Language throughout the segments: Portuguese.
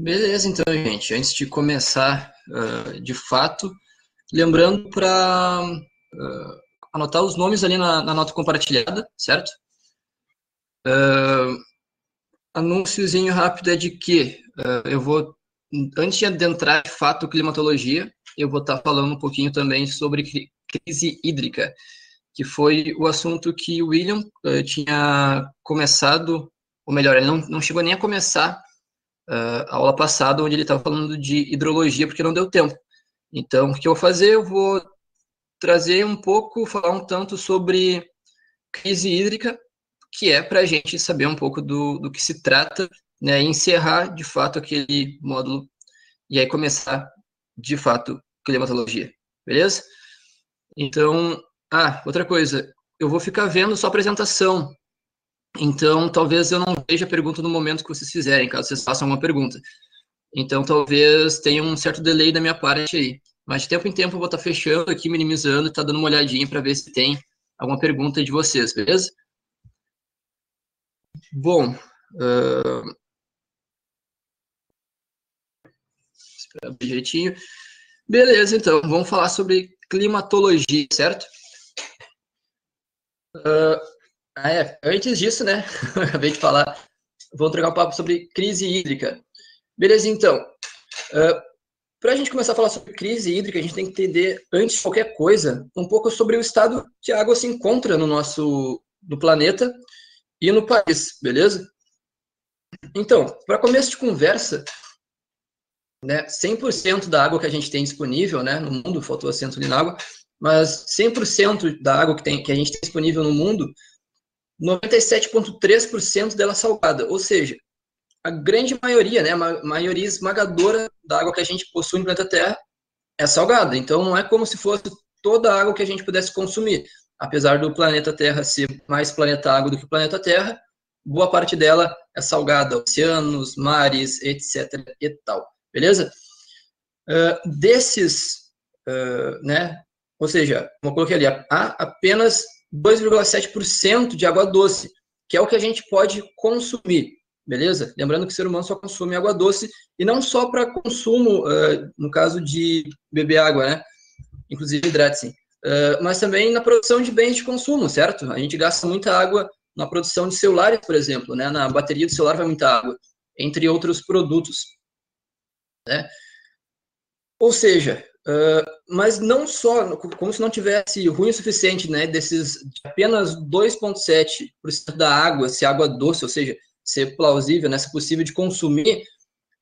Beleza, então, gente. Antes de começar, de fato, lembrando para anotar os nomes ali na nota compartilhada, certo? Anúnciozinho rápido é de que eu vou, antes de adentrar de fato climatologia, eu vou estar falando um pouquinho também sobre crise hídrica, que foi o assunto que o William tinha começado, ou melhor, ele não chegou nem a começar a aula passada, onde ele estava falando de hidrologia, porque não deu tempo. Então, o que eu vou fazer? Eu vou trazer um pouco, falar um tanto sobre crise hídrica, que é para a gente saber um pouco do que se trata, né, e encerrar, de fato, aquele módulo, e aí começar, de fato, climatologia. Beleza? Então, outra coisa, eu vou ficar vendo sua apresentação, então talvez eu não veja a pergunta no momento que vocês fizerem, caso vocês façam uma pergunta. Então, talvez tenha um certo delay da minha parte aí. Mas de tempo em tempo eu vou estar fechando aqui, minimizando, e tá dando uma olhadinha para ver se tem alguma pergunta de vocês, beleza? Bom, espera direitinho. Beleza, então, vamos falar sobre climatologia, certo? Antes disso, né, eu acabei de falar, vamos trocar um papo sobre crise hídrica. Beleza, então, para a gente começar a falar sobre crise hídrica, a gente tem que entender, antes de qualquer coisa, um pouco sobre o estado que a água se encontra no planeta e no país, beleza? Então, para começo de conversa, né, 100% da água que a gente tem disponível, né, no mundo, faltou acento ali na água, mas 100% da água que a gente tem disponível no mundo, 97,3% dela é salgada, ou seja, a grande maioria, né, a maioria esmagadora da água que a gente possui no planeta Terra é salgada. Então, não é como se fosse toda a água que a gente pudesse consumir. Apesar do planeta Terra ser mais planeta água do que o planeta Terra, boa parte dela é salgada, oceanos, mares, etc. e tal. Beleza? Né? Ou seja, como eu coloquei ali, há apenas 2,7% de água doce, que é o que a gente pode consumir. Beleza? Lembrando que o ser humano só consome água doce e não só para consumo, no caso de beber água, né? Inclusive hidrate-se. Mas também na produção de bens de consumo, certo? A gente gasta muita água na produção de celulares, por exemplo, né? Na bateria do celular vai muita água, entre outros produtos, né? Ou seja, mas não só, como se não tivesse ruim o suficiente, né? Desses de apenas 2,7% da água, se água doce, ou seja, ser plausível, né? Se possível de consumir,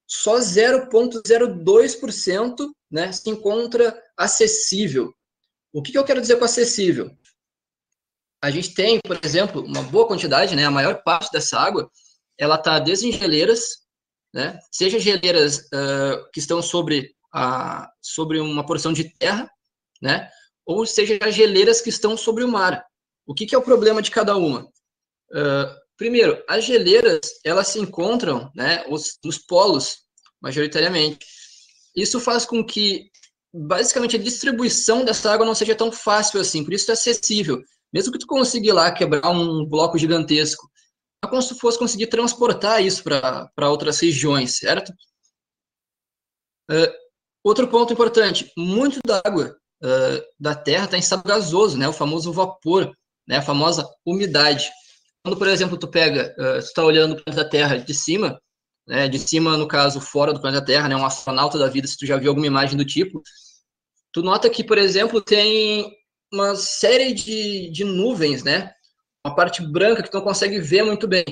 só 0,02%, né, se encontra acessível. O que eu quero dizer com acessível? A gente tem, por exemplo, uma boa quantidade, né, a maior parte dessa água, ela está desde em geleiras, né, seja geleiras que estão sobre uma porção de terra, né, ou seja geleiras que estão sobre o mar. O que é o problema de cada uma? Primeiro, as geleiras, elas se encontram, né, nos polos, majoritariamente. Isso faz com que, basicamente, a distribuição dessa água não seja tão fácil assim, por isso é acessível. Mesmo que tu consiga ir lá quebrar um bloco gigantesco, é como se tu fosse conseguir transportar isso para outras regiões, certo? Outro ponto importante, muito da água da Terra está em estado gasoso, né, o famoso vapor, né, a famosa umidade. Quando, por exemplo, tu está olhando o planeta Terra de cima, né, de cima, no caso, fora do planeta Terra, né, um astronauta da vida, se tu já viu alguma imagem do tipo, tu nota que, por exemplo, tem uma série de nuvens, né, uma parte branca que tu não consegue ver muito bem.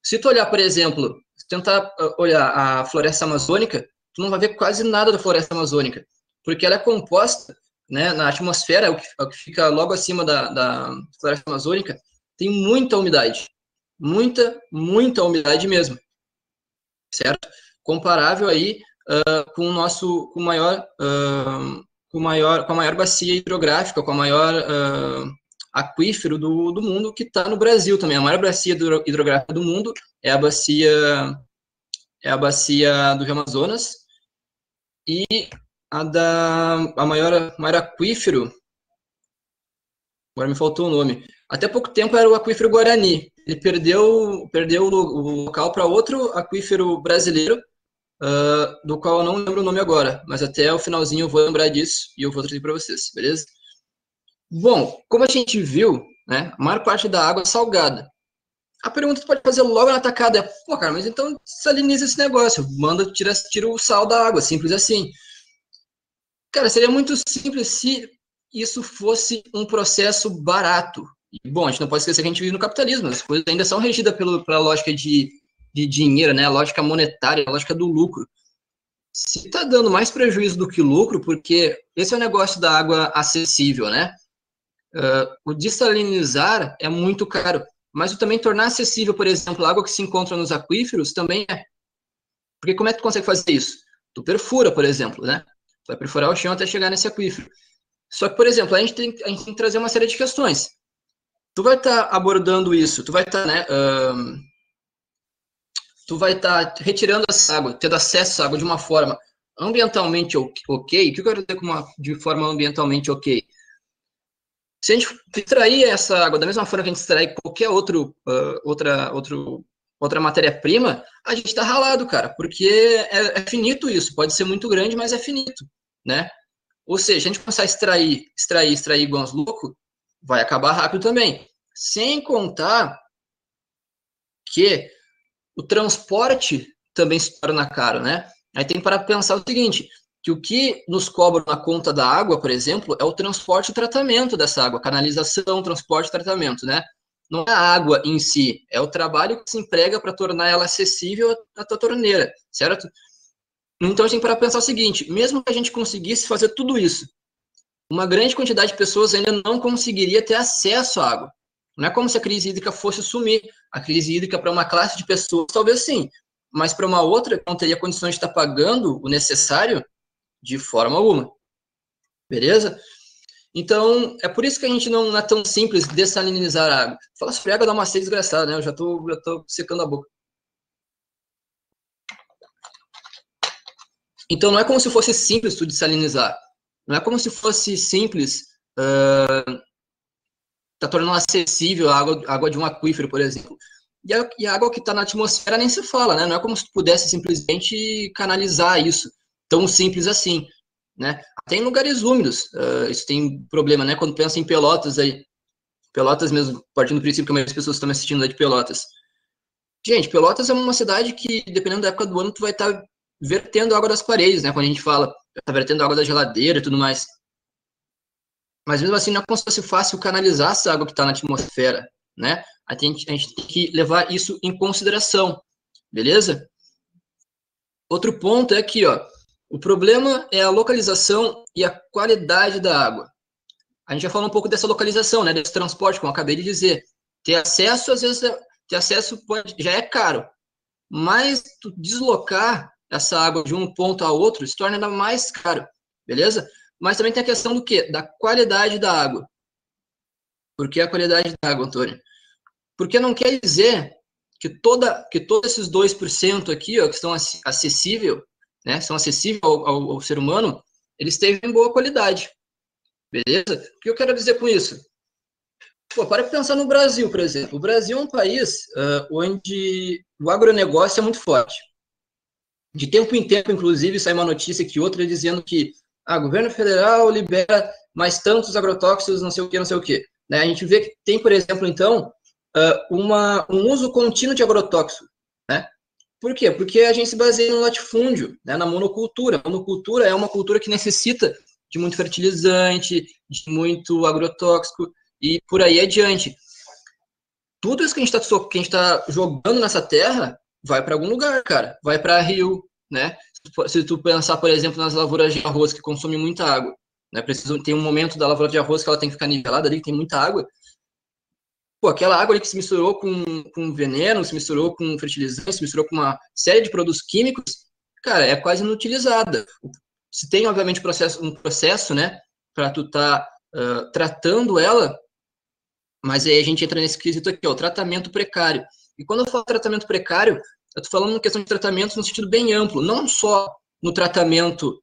Se tu olhar, por exemplo, tentar olhar a floresta amazônica, tu não vai ver quase nada da floresta amazônica, porque ela é composta, né, na atmosfera, o que fica logo acima da floresta amazônica, tem muita umidade. Muita umidade mesmo, certo? Comparável aí com o nosso, com a maior bacia hidrográfica, com a maior aquífero do mundo, que está no Brasil também. A maior bacia hidrográfica do mundo é a bacia do Rio Amazonas, e a maior aquífero, agora me faltou o nome, até pouco tempo era o aquífero Guarani. Ele perdeu o local para outro aquífero brasileiro, do qual eu não lembro o nome agora, mas até o finalzinho eu vou lembrar disso e eu vou trazer para vocês, beleza? Bom, como a gente viu, né, a maior parte da água é salgada. A pergunta que tu pode fazer logo na tacada é, pô, cara, mas então saliniza esse negócio, tira o sal da água, simples assim. Cara, seria muito simples se isso fosse um processo barato. E, bom, a gente não pode esquecer que a gente vive no capitalismo, as coisas ainda são regidas pela lógica de dinheiro, né? A lógica monetária, a lógica do lucro. Se está dando mais prejuízo do que lucro, porque esse é o negócio da água acessível, né? O dessalinizar é muito caro, mas o também tornar acessível, por exemplo, a água que se encontra nos aquíferos também é. Porque como é que tu consegue fazer isso? Tu perfura, por exemplo, né? Tu vai perfurar o chão até chegar nesse aquífero. Só que, por exemplo, a gente tem que trazer uma série de questões. Tu vai estar abordando isso, tu vai estar, né? Tu vai estar retirando essa água, tendo acesso a essa água de uma forma ambientalmente ok. O que eu quero dizer de forma ambientalmente ok? Se a gente extrair essa água da mesma forma que a gente extrai qualquer outra matéria-prima, a gente está ralado, cara, porque é finito isso. Pode ser muito grande, mas é finito, né? Ou seja, a gente começar a extrair igual uns loucos, vai acabar rápido também. Sem contar que o transporte também se torna caro, né? Aí tem para pensar o seguinte, que o que nos cobra na conta da água, por exemplo, é o transporte e tratamento dessa água, canalização, transporte e tratamento, né? Não é a água em si, é o trabalho que se emprega para tornar ela acessível à tua torneira, certo? Então a gente tem para pensar o seguinte, mesmo que a gente conseguisse fazer tudo isso, uma grande quantidade de pessoas ainda não conseguiria ter acesso à água. Não é como se a crise hídrica fosse sumir. A crise hídrica para uma classe de pessoas, talvez sim, mas para uma outra que não teria condições de estar pagando o necessário, de forma alguma. Beleza? Então, é por isso que a gente não é tão simples dessalinizar a água. Fala sobre água, dá uma sede desgraçada, né? Eu já tô secando a boca. Então, não é como se fosse simples tu dessalinizar. Não é como se fosse simples tá tornando acessível a água de um aquífero, por exemplo. E a água que está na atmosfera nem se fala, né? Não é como se tu pudesse simplesmente canalizar isso, tão simples assim, né? Até em lugares úmidos, isso tem problema, né? Quando pensa em Pelotas aí, Pelotas mesmo, partindo do princípio que a maioria das pessoas estão me assistindo lá de Pelotas. Gente, Pelotas é uma cidade que, dependendo da época do ano, tu vai estar vertendo água das paredes, né? Quando a gente fala, tá vertendo água da geladeira e tudo mais. Mas mesmo assim, não é como se fosse fácil canalizar essa água que está na atmosfera, né? A gente tem que levar isso em consideração, beleza? Outro ponto é aqui, ó. O problema é a localização e a qualidade da água. A gente já falou um pouco dessa localização, né? Desse transporte, como eu acabei de dizer. Ter acesso, às vezes, já é caro. Mas tu deslocar essa água de um ponto a outro se torna ainda mais caro, beleza? Mas também tem a questão do quê? Da qualidade da água. Por que a qualidade da água, Antônio? Porque não quer dizer que todos esses 2% aqui, ó, que estão acessíveis, né, são acessíveis ao ser humano, eles têm boa qualidade. Beleza? O que eu quero dizer com isso? Pô, para pensar no Brasil, por exemplo. O Brasil é um país onde o agronegócio é muito forte. De tempo em tempo, inclusive, sai uma notícia que outra dizendo que o governo federal libera mais tantos agrotóxicos, não sei o que, não sei o que. Né? A gente vê que tem, por exemplo, então, um uso contínuo de agrotóxico. Né? Por quê? Porque a gente se baseia no latifúndio, né? Na monocultura. A monocultura é uma cultura que necessita de muito fertilizante, de muito agrotóxico e por aí adiante. Tudo isso que a gente tá jogando nessa terra vai para algum lugar, cara. Vai para rio, né? Se tu pensar, por exemplo, nas lavouras de arroz que consomem muita água, né? Tem um momento da lavoura de arroz que ela tem que ficar nivelada ali, que tem muita água. Pô, aquela água ali que se misturou com veneno, se misturou com fertilizante, se misturou com uma série de produtos químicos, cara, é quase inutilizada. Se tem, obviamente, um processo, né, para tu tá tratando ela, mas aí a gente entra nesse quesito aqui, ó, o tratamento precário. E quando eu falo tratamento precário, eu tô falando uma questão de tratamento no sentido bem amplo, não só no tratamento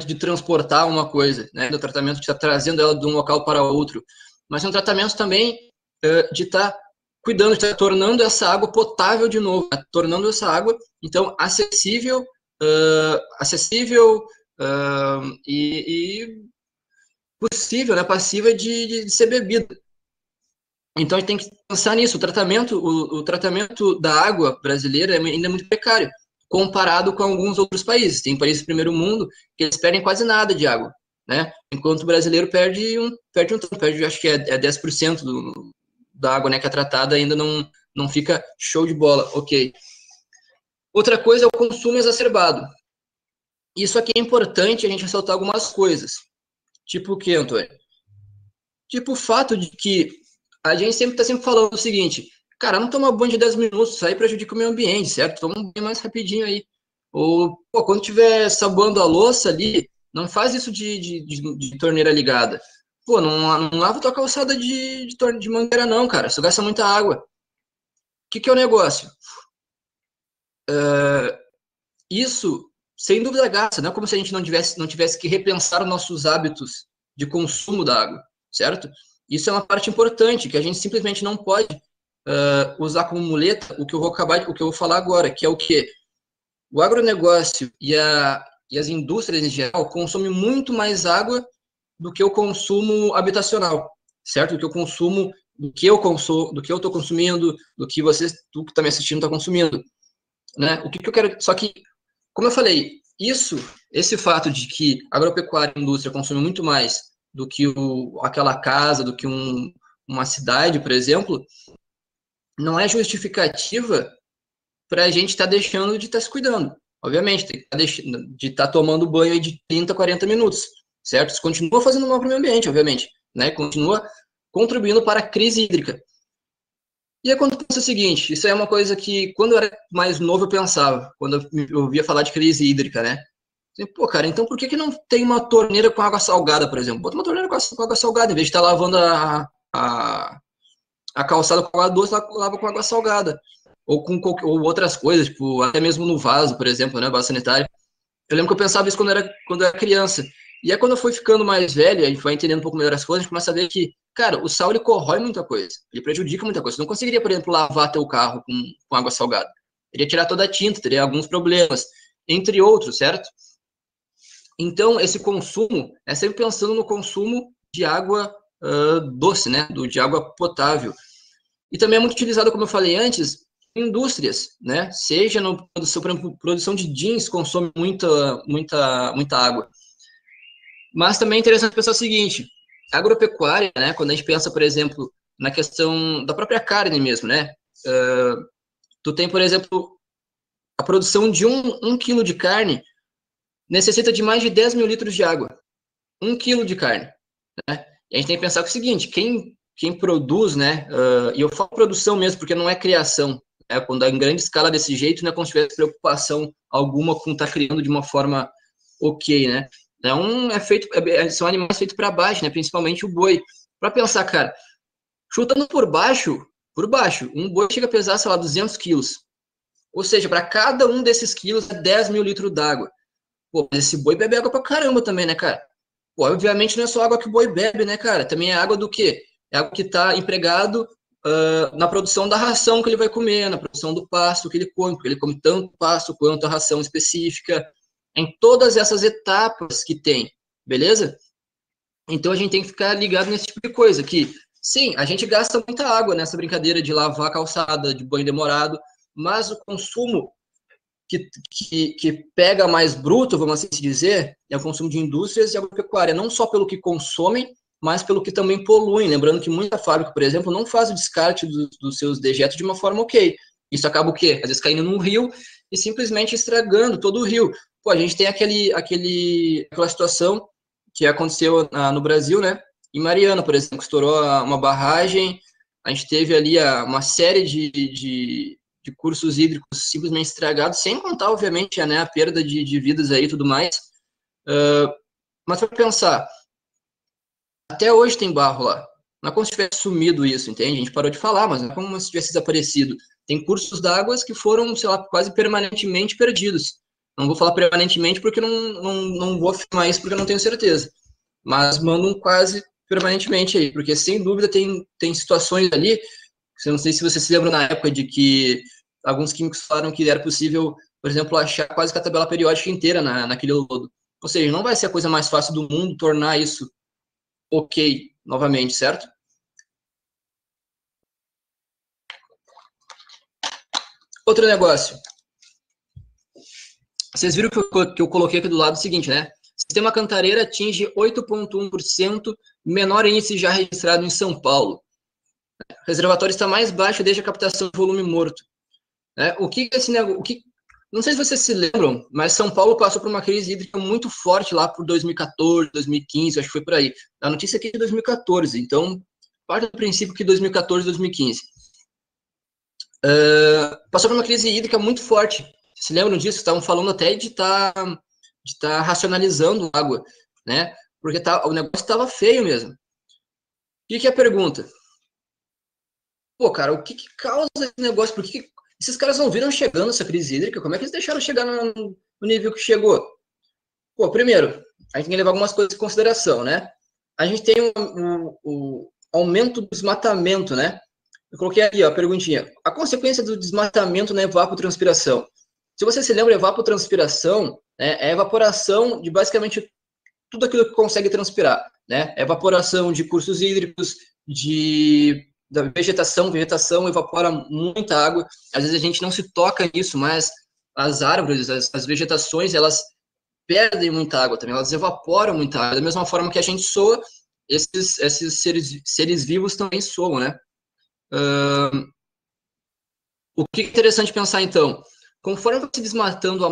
de transportar uma coisa, né, no tratamento de estar trazendo ela de um local para outro, mas no tratamento também de estar cuidando, está tornando essa água potável de novo, né? Tornando essa água, então, acessível, e possível, né, passiva de ser bebida. Então, a gente tem que pensar nisso. O tratamento da água brasileira ainda é muito precário, comparado com alguns outros países. Tem países do primeiro mundo que eles perdem quase nada de água, né? Enquanto o brasileiro perde acho que é 10% da água, né, que é tratada, ainda não fica show de bola, ok. Outra coisa é o consumo exacerbado. Isso aqui é importante a gente ressaltar algumas coisas. Tipo o que, Antônio? Tipo o fato de que a gente sempre está sempre falando o seguinte, cara, não toma banho de 10 minutos, isso aí prejudica o meio ambiente, certo? Toma um banho mais rapidinho aí. Ou, pô, quando tiver sabando a louça ali, não faz isso de torneira ligada. Pô, não lava tua calçada de mangueira não, cara, isso gasta muita água. O que é o negócio? Isso, sem dúvida, gasta, não é como se a gente não tivesse que repensar os nossos hábitos de consumo da água, certo? Isso é uma parte importante, que a gente simplesmente não pode usar como muleta o que eu vou falar agora, que é o quê? O agronegócio e as indústrias em geral consomem muito mais água do que o consumo habitacional, certo? Do que o consumo, do que eu consumo, do que eu estou consumindo, do que tu que está me assistindo, está consumindo, né? O que eu quero, só que, como eu falei, esse fato de que a agropecuária e a indústria consomem muito mais do que aquela casa, do que uma cidade, por exemplo, não é justificativa para a gente estar deixando de estar se cuidando. Obviamente, tem que de estar tomando banho de 30, 40 minutos, certo? Isso continua fazendo mal para o meio ambiente, obviamente, né? Continua contribuindo para a crise hídrica. E aí, quando tu pensa o seguinte, isso é uma coisa que, quando eu era mais novo, eu pensava, quando eu ouvia falar de crise hídrica, né? Pô, cara, então por que não tem uma torneira com água salgada, por exemplo? Bota uma torneira com água salgada, em vez de estar lavando a calçada com água doce, lava com água salgada. Ou outras coisas, tipo, até mesmo no vaso, por exemplo, né, vaso sanitário. Eu lembro que eu pensava isso quando eu era criança. E aí, quando eu fui ficando mais velho, a gente vai entendendo um pouco melhor as coisas, a gente começa a ver que, cara, o sal, ele corrói muita coisa. Ele prejudica muita coisa. Você não conseguiria, por exemplo, lavar teu carro com água salgada. Teria tirar toda a tinta, teria alguns problemas, entre outros, certo? Então, esse consumo é sempre pensando no consumo de água doce, né? De água potável. E também é muito utilizado, como eu falei antes, em indústrias, né? Seja na produção, por exemplo, produção de jeans consome muita água. Mas também é interessante pensar o seguinte, a agropecuária, né? Quando a gente pensa, por exemplo, na questão da própria carne mesmo, né? Tu tem, por exemplo, a produção de um quilo de carne necessita de mais de 10 mil litros de água. 1 quilo de carne, né? E a gente tem que pensar que é o seguinte, quem produz, né, e eu falo produção mesmo, porque não é criação, né, quando é em grande escala desse jeito, não é como se tivesse preocupação alguma com estar criando de uma forma ok, né? Então, são animais feitos para baixo, né, principalmente o boi. Para pensar, cara, chutando por baixo, um boi chega a pesar, sei lá, 200 quilos. Ou seja, para cada um desses quilos, é 10 mil litros d'água. Pô, mas esse boi bebe água pra caramba também, né, cara? Pô, obviamente não é só água que o boi bebe, né, cara? Também é água do quê? É água que está empregado na produção da ração que ele vai comer, na produção do pasto que ele come, porque ele come tanto pasto quanto a ração específica, em todas essas etapas que tem, beleza? Então a gente tem que ficar ligado nesse tipo de coisa, que sim, a gente gasta muita água nessa brincadeira de lavar a calçada, de banho demorado, mas o consumo que pega mais bruto, vamos assim dizer, é o consumo de indústrias e agropecuária, não só pelo que consomem, mas pelo que também poluem. Lembrando que muita fábrica, por exemplo, não faz o descarte dos seus dejetos de uma forma ok. Isso acaba o quê? Às vezes caindo num rio e simplesmente estragando todo o rio. Pô, a gente tem aquela situação que aconteceu no Brasil, né? Em Mariana, por exemplo, que estourou uma barragem, a gente teve ali uma série de cursos hídricos simplesmente estragados, sem contar, obviamente, né, a perda de vidas aí e tudo mais. Mas para pensar, até hoje tem barro lá. Não é como se tivesse sumido isso, entende? A gente parou de falar, mas não é como se tivesse desaparecido. Tem cursos d'água que foram, sei lá, quase permanentemente perdidos. Não vou falar permanentemente porque não vou afirmar isso porque eu não tenho certeza. Mas mandam quase permanentemente aí, porque sem dúvida tem situações ali. Eu não sei se você se lembra na época de que alguns químicos falaram que era possível, por exemplo, achar quase que a tabela periódica inteira naquele lodo. Ou seja, não vai ser a coisa mais fácil do mundo tornar isso ok novamente, certo? Outro negócio. Vocês viram que eu coloquei aqui do lado o seguinte, né? Sistema Cantareira atinge 8,1% menor índice já registrado em São Paulo. O reservatório está mais baixo desde a captação de volume morto. O que esse negócio... Não sei se vocês se lembram, mas São Paulo passou por uma crise hídrica muito forte lá por 2014, 2015, acho que foi por aí. A notícia aqui é de 2014, então parte do princípio que 2014, 2015. Passou por uma crise hídrica muito forte. Se lembram disso? Estavam falando até de tá racionalizando água, né? Porque o negócio estava feio mesmo. O que é a pergunta? Pô, cara, o que causa esse negócio? Por que esses caras não viram chegando essa crise hídrica? Como é que eles deixaram chegar no nível que chegou? Pô, primeiro, a gente tem que levar algumas coisas em consideração, né? A gente tem o aumento do desmatamento, né? Eu coloquei aqui, ó, a perguntinha. A consequência do desmatamento na evapotranspiração. Se você se lembra, evapotranspiração, né, é a evaporação de basicamente tudo aquilo que consegue transpirar, né? É evaporação de cursos hídricos, da vegetação evapora muita água. Às vezes a gente não se toca nisso, mas as árvores, as vegetações, elas perdem muita água também, elas evaporam muita água. Da mesma forma que a gente soa, esses seres vivos também soam, né? O que é interessante pensar, então? Conforme vai se desmatando a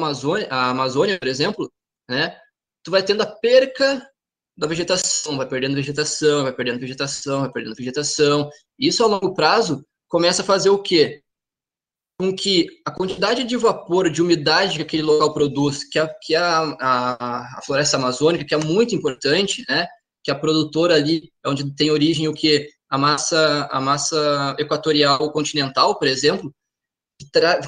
Amazônia, por exemplo, né, tu vai tendo a perca da vegetação, vai perdendo vegetação, vai perdendo vegetação, vai perdendo vegetação. Isso, a longo prazo, começa a fazer o quê? Com que a quantidade de vapor, de umidade que aquele local produz, que a floresta amazônica, que é muito importante, né, que a produtora ali, onde tem origem o quê? A massa equatorial continental, por exemplo,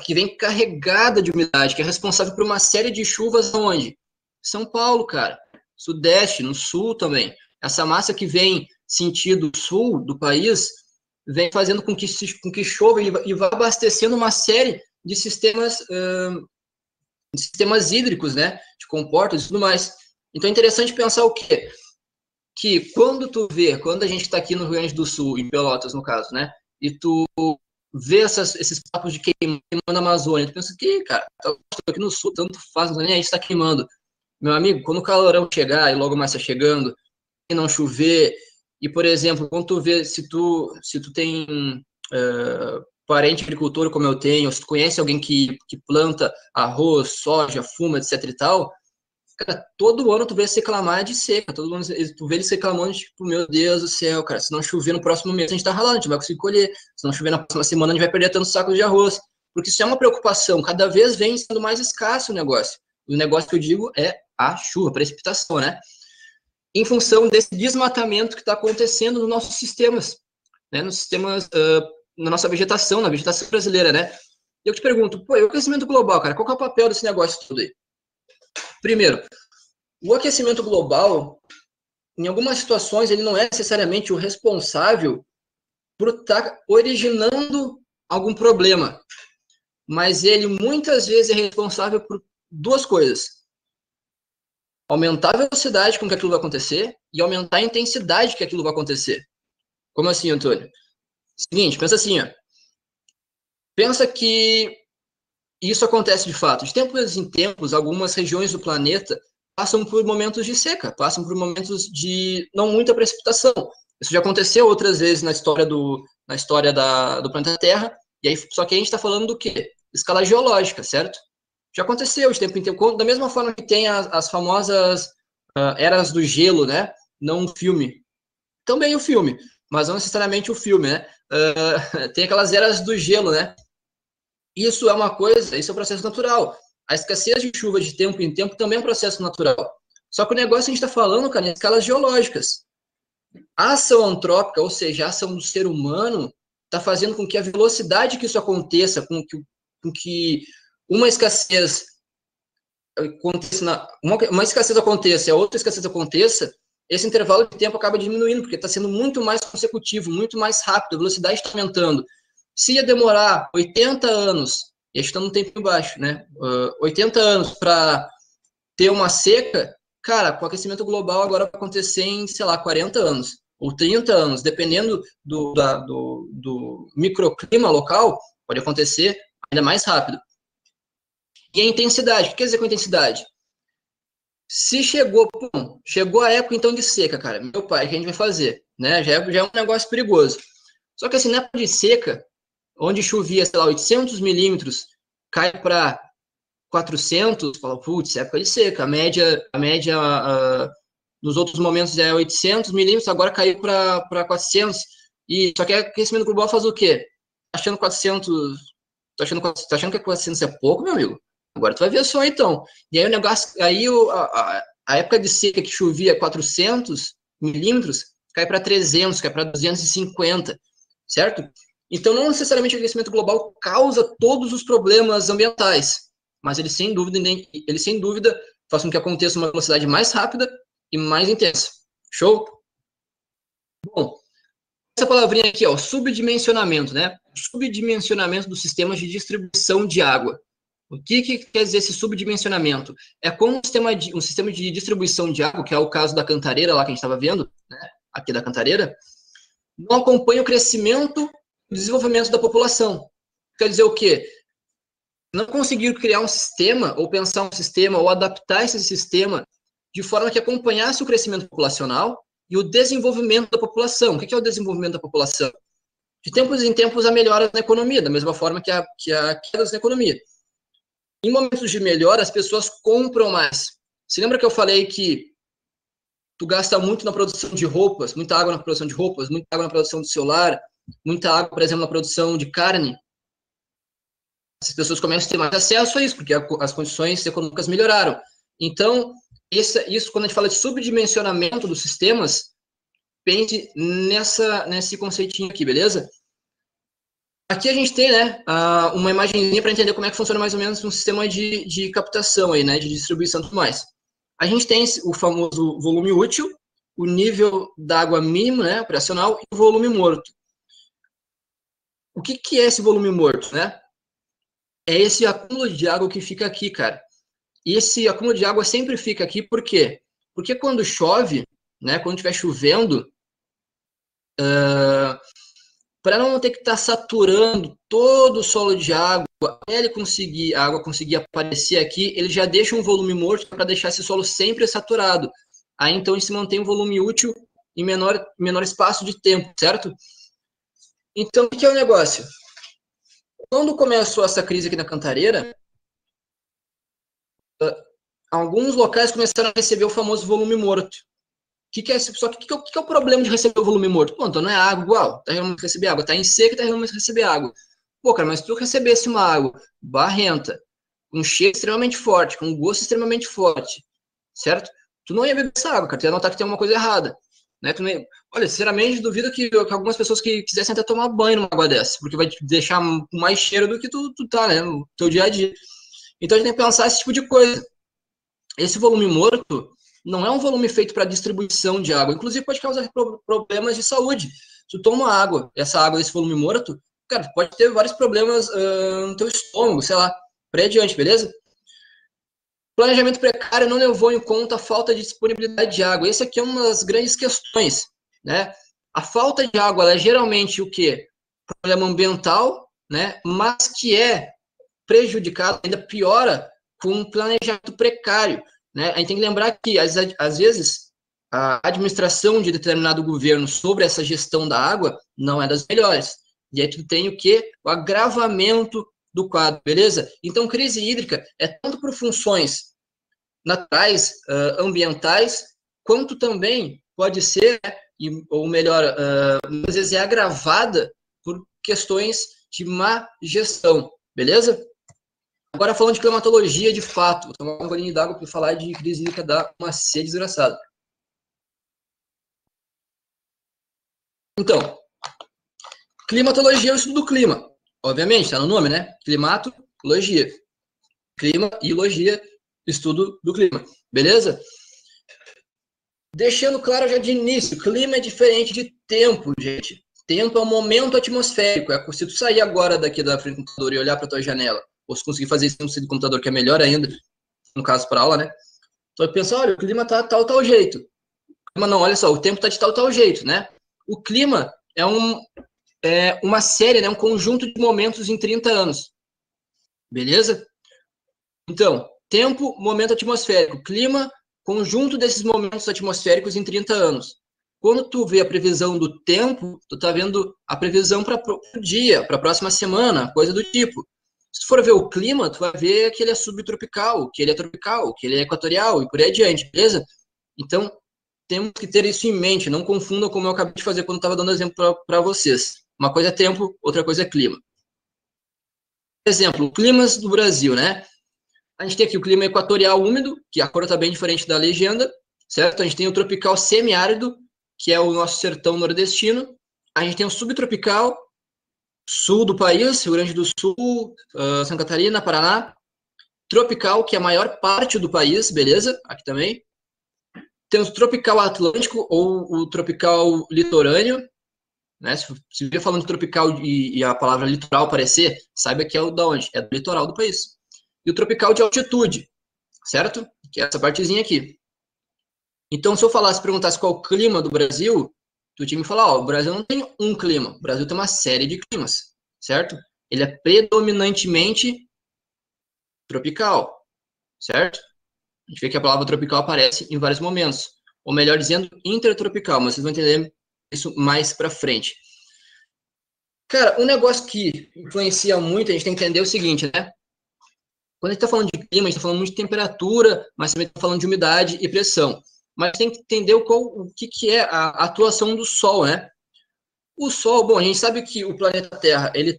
que vem carregada de umidade, que é responsável por uma série de chuvas onde? São Paulo, cara. Sudeste, no sul também. Essa massa que vem sentido sul do país vem fazendo com que chova e vá abastecendo uma série de sistemas hídricos, né? De comportas e tudo mais. Então é interessante pensar o quê? Que quando a gente está aqui no Rio Grande do Sul, em Pelotas, no caso, né? E tu vê esses papos de queimando a Amazônia, tu pensa que, cara, aqui no sul, tanto faz, a gente está queimando. Meu amigo, quando o calorão chegar, e logo mais está chegando, e não chover, e, por exemplo, quando tu vê, se tu tem parente agricultor como eu tenho, se tu conhece alguém que planta arroz, soja, fuma, etc e tal, cara, todo ano tu vê eles reclamar de seca, todo ano tu vê eles reclamando, tipo, meu Deus do céu, cara, se não chover no próximo mês, a gente tá ralando, a gente vai conseguir colher, se não chover na próxima semana, a gente vai perder tantos sacos de arroz, porque isso é uma preocupação, cada vez vem sendo mais escasso o negócio. O negócio que eu digo é a chuva, a precipitação, né? Em função desse desmatamento que está acontecendo nos nossos sistemas, né? Nos sistemas, na nossa vegetação, na vegetação brasileira, né? Eu te pergunto, pô, e o aquecimento global, cara, qual que é o papel desse negócio tudo aí? Primeiro, o aquecimento global, em algumas situações, ele não é necessariamente o responsável por estar originando algum problema, mas ele muitas vezes é responsável por duas coisas: aumentar a velocidade com que aquilo vai acontecer e aumentar a intensidade que aquilo vai acontecer. Como assim, Antônio? Seguinte, pensa assim, ó. Pensa que isso acontece de fato. De tempos em tempos, algumas regiões do planeta passam por momentos de seca, passam por momentos de não muita precipitação. Isso já aconteceu outras vezes na história do planeta Terra, e aí, só que a gente está falando do quê? Escala geológica, certo? Já aconteceu de tempo em tempo, da mesma forma que tem as famosas eras do gelo, né? Não um filme. Também o filme, mas não necessariamente o filme, né? Tem aquelas eras do gelo, né? Isso é uma coisa, isso é um processo natural. A escassez de chuva de tempo em tempo também é um processo natural. Só que o negócio a gente está falando, cara, em escalas geológicas. A ação antrópica, ou seja, a ação do ser humano, está fazendo com que a velocidade que isso aconteça, com que uma escassez aconteça, uma escassez aconteça e a outra escassez aconteça, esse intervalo de tempo acaba diminuindo, porque está sendo muito mais consecutivo, muito mais rápido, a velocidade está aumentando. Se ia demorar 80 anos, e a gente está num tempo baixo, né? 80 anos para ter uma seca, cara, com o aquecimento global agora vai acontecer em, sei lá, 40 anos ou 30 anos, dependendo do microclima local, pode acontecer ainda mais rápido. E a intensidade, o que quer dizer com intensidade? Se chegou a época então de seca, cara, meu pai, o que a gente vai fazer? Né? Já é um negócio perigoso. Só que assim, na época de seca, onde chovia, sei lá, 800 milímetros, cai para 400, fala, putz, época de seca. A média nos outros momentos é 800 milímetros, agora caiu para 400. E só que aquecimento global faz o quê? Tá achando 400, tá achando que 400 é pouco, meu amigo? Agora tu vai ver só então. E aí o negócio, aí a época de seca que chovia 400 milímetros, cai para 300, cai para 250, certo? Então não necessariamente o aquecimento global causa todos os problemas ambientais, mas ele sem dúvida faz com que aconteça uma velocidade mais rápida e mais intensa. Show? Bom, essa palavrinha aqui, ó, subdimensionamento, né? Subdimensionamento dos sistemas de distribuição de água. O que quer dizer esse subdimensionamento? É como um sistema de distribuição de água, que é o caso da Cantareira, lá que a gente estava vendo, né? Aqui da Cantareira, não acompanha o crescimento e desenvolvimento da população. Quer dizer o quê? Não conseguiram criar um sistema, ou pensar um sistema, ou adaptar esse sistema de forma que acompanhasse o crescimento populacional e o desenvolvimento da população. O que é o desenvolvimento da população? De tempos em tempos, a melhora na economia, da mesma forma que a queda na economia. Em momentos de melhora, as pessoas compram mais. Você lembra que eu falei que tu gasta muito na produção de roupas, muita água na produção de roupas, muita água na produção do celular, muita água, por exemplo, na produção de carne? As pessoas começam a ter mais acesso a isso, porque as condições econômicas melhoraram. Então, isso quando a gente fala de subdimensionamento dos sistemas, pense nesse conceitinho aqui, beleza? Aqui a gente tem, né, uma imagenzinha para entender como é que funciona mais ou menos um sistema de captação aí, né, de distribuição e tudo mais. A gente tem o famoso volume útil, o nível da água mínimo, né, operacional, e o volume morto. O que é esse volume morto, né? É esse acúmulo de água que fica aqui, cara. E esse acúmulo de água sempre fica aqui, por quê? Porque quando chove, né, quando estiver chovendo, para não ter que estar saturando todo o solo de água, até a água conseguir aparecer aqui, ele já deixa um volume morto para deixar esse solo sempre saturado. Aí então ele se mantém um volume útil em menor espaço de tempo, certo? Então o que é o negócio? Quando começou essa crise aqui na Cantareira, alguns locais começaram a receber o famoso volume morto. Só que o que é o problema de receber o volume morto? Pô, então não é água igual, tá realmente receber água, tá em seca e tá realmente receber água. Pô, cara, mas se tu recebesse uma água barrenta, com um cheiro extremamente forte, com um gosto extremamente forte, certo? Tu não ia beber essa água, cara, tu ia notar que tem alguma coisa errada. Né? Olha, sinceramente, duvido que algumas pessoas que quisessem até tomar banho numa água dessa, porque vai te deixar com mais cheiro do que tu tá, né, no teu dia a dia. Então a gente tem que pensar esse tipo de coisa. Esse volume morto não é um volume feito para distribuição de água. Inclusive, pode causar problemas de saúde. Se tu toma água, essa água desse volume morto, cara, pode ter vários problemas no teu estômago, sei lá, para adiante, beleza? Planejamento precário não levou em conta a falta de disponibilidade de água. Essa aqui é uma das grandes questões, né? A falta de água, ela é geralmente o quê? Problema ambiental, né? Mas que é prejudicado, ainda piora com um planejamento precário, né? A gente tem que lembrar que, às vezes, a administração de determinado governo sobre essa gestão da água não é das melhores. E aí tu tem o quê? O agravamento do quadro, beleza? Então, crise hídrica é tanto por funções naturais, ambientais, quanto também pode ser, ou melhor, às vezes é agravada por questões de má gestão, beleza? Agora falando de climatologia de fato, vou tomar um golinho d'água para falar de crise hídrica, dá uma sede desgraçada. Então, climatologia é o estudo do clima. Obviamente, está no nome, né? Climatologia. Clima e logia, estudo do clima. Beleza? Deixando claro já de início, clima é diferente de tempo, gente. Tempo é o momento atmosférico. Se tu sair agora daqui da frente do computador e olhar para tua janela, ou se conseguir fazer isso no computador, que é melhor ainda, no caso para aula, né? Tu vai pensar, olha, o clima tá tal jeito. Mas não, olha só, o tempo tá de tal jeito, né? O clima é uma série, né? Um conjunto de momentos em 30 anos. Beleza? Então, tempo, momento atmosférico. Clima, conjunto desses momentos atmosféricos em 30 anos. Quando tu vê a previsão do tempo, tu tá vendo a previsão para o dia, para a próxima semana, coisa do tipo. Se tu for ver o clima, tu vai ver que ele é subtropical, que ele é tropical, que ele é equatorial e por aí adiante, beleza? Então, temos que ter isso em mente, não confundam como eu acabei de fazer quando estava dando exemplo para vocês. Uma coisa é tempo, outra coisa é clima. Exemplo, climas do Brasil, né? A gente tem aqui o clima equatorial úmido, que a cor está bem diferente da legenda, certo? A gente tem o tropical semiárido, que é o nosso sertão nordestino. A gente tem o subtropical, sul do país, Rio Grande do Sul, Santa Catarina, Paraná. Tropical, que é a maior parte do país, beleza? Aqui também. Temos o tropical atlântico ou o tropical litorâneo, né? Se vier falando de tropical e a palavra litoral aparecer, saiba que é o da onde? É do litoral do país. E o tropical de altitude, certo? Que é essa partezinha aqui. Então, se eu perguntasse qual é o clima do Brasil, tu tinha que me falar, ó, o Brasil não tem um clima, o Brasil tem uma série de climas, certo? Ele é predominantemente tropical, certo? A gente vê que a palavra tropical aparece em vários momentos, ou melhor dizendo, intertropical, mas vocês vão entender isso mais pra frente. Cara, um negócio que influencia muito, a gente tem que entender o seguinte, né? Quando a gente está falando de clima, a gente está falando muito de temperatura, mas também está falando de umidade e pressão. Mas tem que entender o que é a atuação do Sol, né? O Sol, bom, a gente sabe que o planeta Terra, ele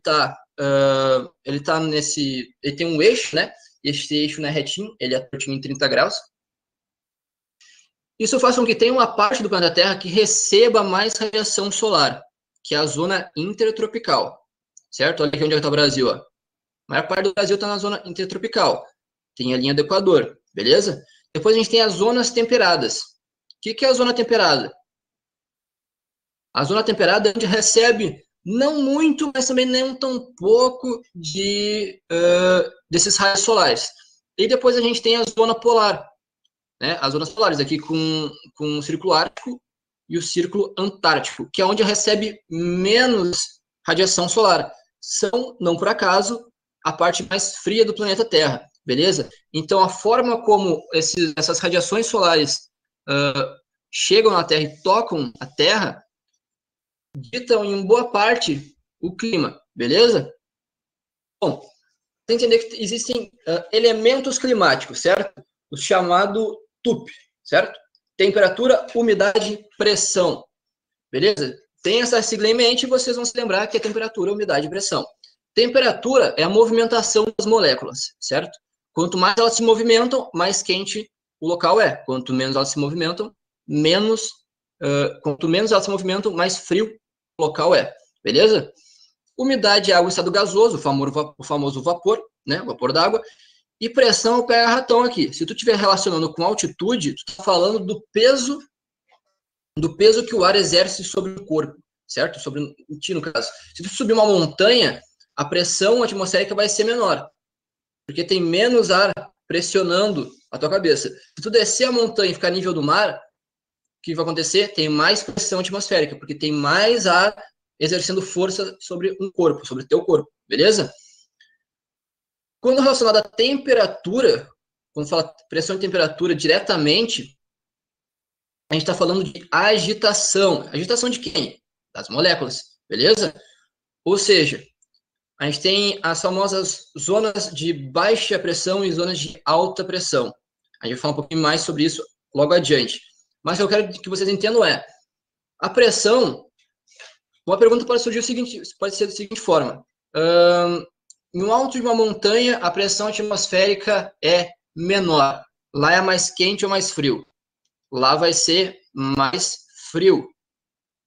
tem um eixo, né? Esse eixo não é retinho, ele é tortinho em 30 graus. Isso faz com que tenha uma parte do planeta Terra que receba mais radiação solar, que é a zona intertropical, certo? Olha aqui onde está o Brasil, ó. A maior parte do Brasil está na zona intertropical. Tem a linha do Equador, beleza? Depois a gente tem as zonas temperadas. O que é a zona temperada? A zona temperada é onde recebe não muito, mas também nem tão pouco desses raios solares. E depois a gente tem a zona polar, né? As zonas polares aqui com o Círculo Ártico e o Círculo Antártico, que é onde recebe menos radiação solar. São, não por acaso, a parte mais fria do planeta Terra, beleza? Então, a forma como essas radiações solares chegam na Terra e tocam a Terra ditam em boa parte o clima, beleza? Bom, tem que entender que existem elementos climáticos, certo? O chamado TUP, certo? Temperatura, umidade, pressão, beleza? Tem essa sigla em mente e vocês vão se lembrar que é temperatura, umidade e pressão. Temperatura é a movimentação das moléculas, certo? Quanto mais elas se movimentam, mais quente o local é. Quanto menos elas se movimentam, mais frio o local é. Beleza? Umidade é água em estado gasoso, o famoso vapor, né? Vapor d'água. E pressão é o pega-ratão aqui. Se tu estiver relacionando com altitude, tu está falando do peso que o ar exerce sobre o corpo, certo? Sobre o ti, no caso. Se tu subir uma montanha, a pressão atmosférica vai ser menor, porque tem menos ar pressionando a tua cabeça. Se tu descer a montanha e ficar a nível do mar, o que vai acontecer? Tem mais pressão atmosférica, porque tem mais ar exercendo força sobre um corpo, sobre o teu corpo, beleza? Quando relacionado à temperatura, quando fala pressão e temperatura diretamente, a gente está falando de agitação. Agitação de quem? Das moléculas, beleza? Ou seja, a gente tem as famosas zonas de baixa pressão e zonas de alta pressão. A gente vai falar um pouquinho mais sobre isso logo adiante. Mas o que eu quero que vocês entendam é, a pressão, uma pergunta pode ser da seguinte forma. No alto de uma montanha, a pressão atmosférica é menor. Lá é mais quente ou mais frio? Lá vai ser mais frio.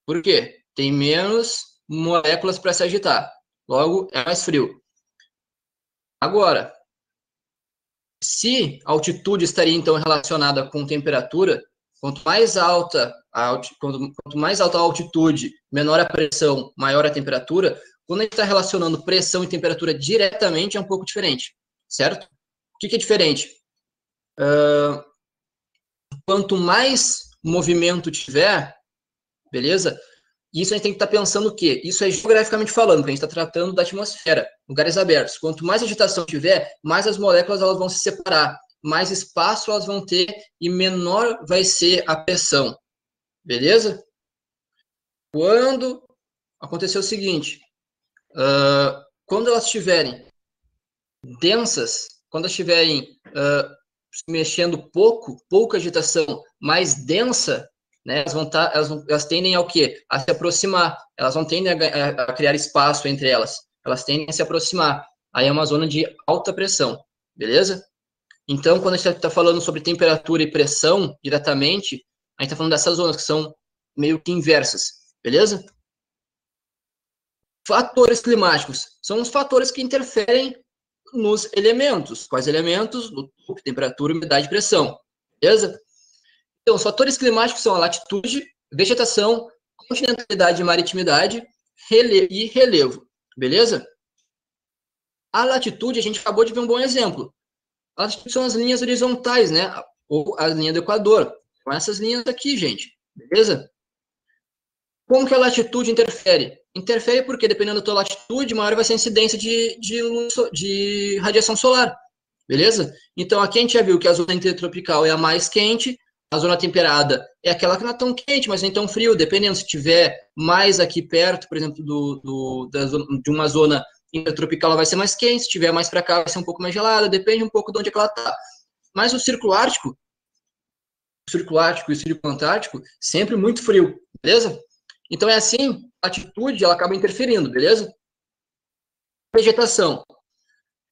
Por quê? Tem menos moléculas para se agitar. Logo, é mais frio. Agora, se a altitude estaria, então, relacionada com temperatura, quanto mais alta quanto mais alta a altitude, menor a pressão, maior a temperatura. Quando a gente está relacionando pressão e temperatura diretamente, é um pouco diferente, certo? O que é diferente? Quanto mais movimento tiver, beleza? Isso a gente tem que estar pensando o quê? Isso é geograficamente falando, porque a gente está tratando da atmosfera, lugares abertos. Quanto mais agitação tiver, mais as moléculas elas vão se separar, mais espaço elas vão ter e menor vai ser a pressão, beleza? Quando acontecer o seguinte, quando elas estiverem densas, quando elas estiverem se mexendo pouca agitação, mais densa, né, elas tendem ao quê? A se aproximar, elas não tendem a criar espaço entre elas, elas tendem a se aproximar. Aí é uma zona de alta pressão, beleza? Então, quando a gente está falando sobre temperatura e pressão diretamente, a gente está falando dessas zonas que são meio que inversas, beleza? Fatores climáticos são os fatores que interferem nos elementos. Quais elementos? Temperatura, umidade e pressão, beleza? Então, os fatores climáticos são a latitude, vegetação, continentalidade e maritimidade e relevo, beleza? A latitude, a gente acabou de ver um bom exemplo. A latitude são as linhas horizontais, né? Ou a linha do Equador. São essas linhas aqui, gente, beleza? Como que a latitude interfere? Interfere porque, dependendo da tua latitude, maior vai ser a incidência de radiação solar, beleza? Então, aqui a gente já viu que a zona intertropical é a mais quente, a zona temperada é aquela que não é tão quente, mas nem tão frio, dependendo se tiver mais aqui perto, por exemplo, de uma zona intertropical, ela vai ser mais quente, se tiver mais para cá, vai ser um pouco mais gelada, depende um pouco de onde é que ela está. Mas o Círculo Ártico e o Círculo Antártico, sempre muito frio, beleza? Então é assim, a altitude ela acaba interferindo, beleza? Vegetação.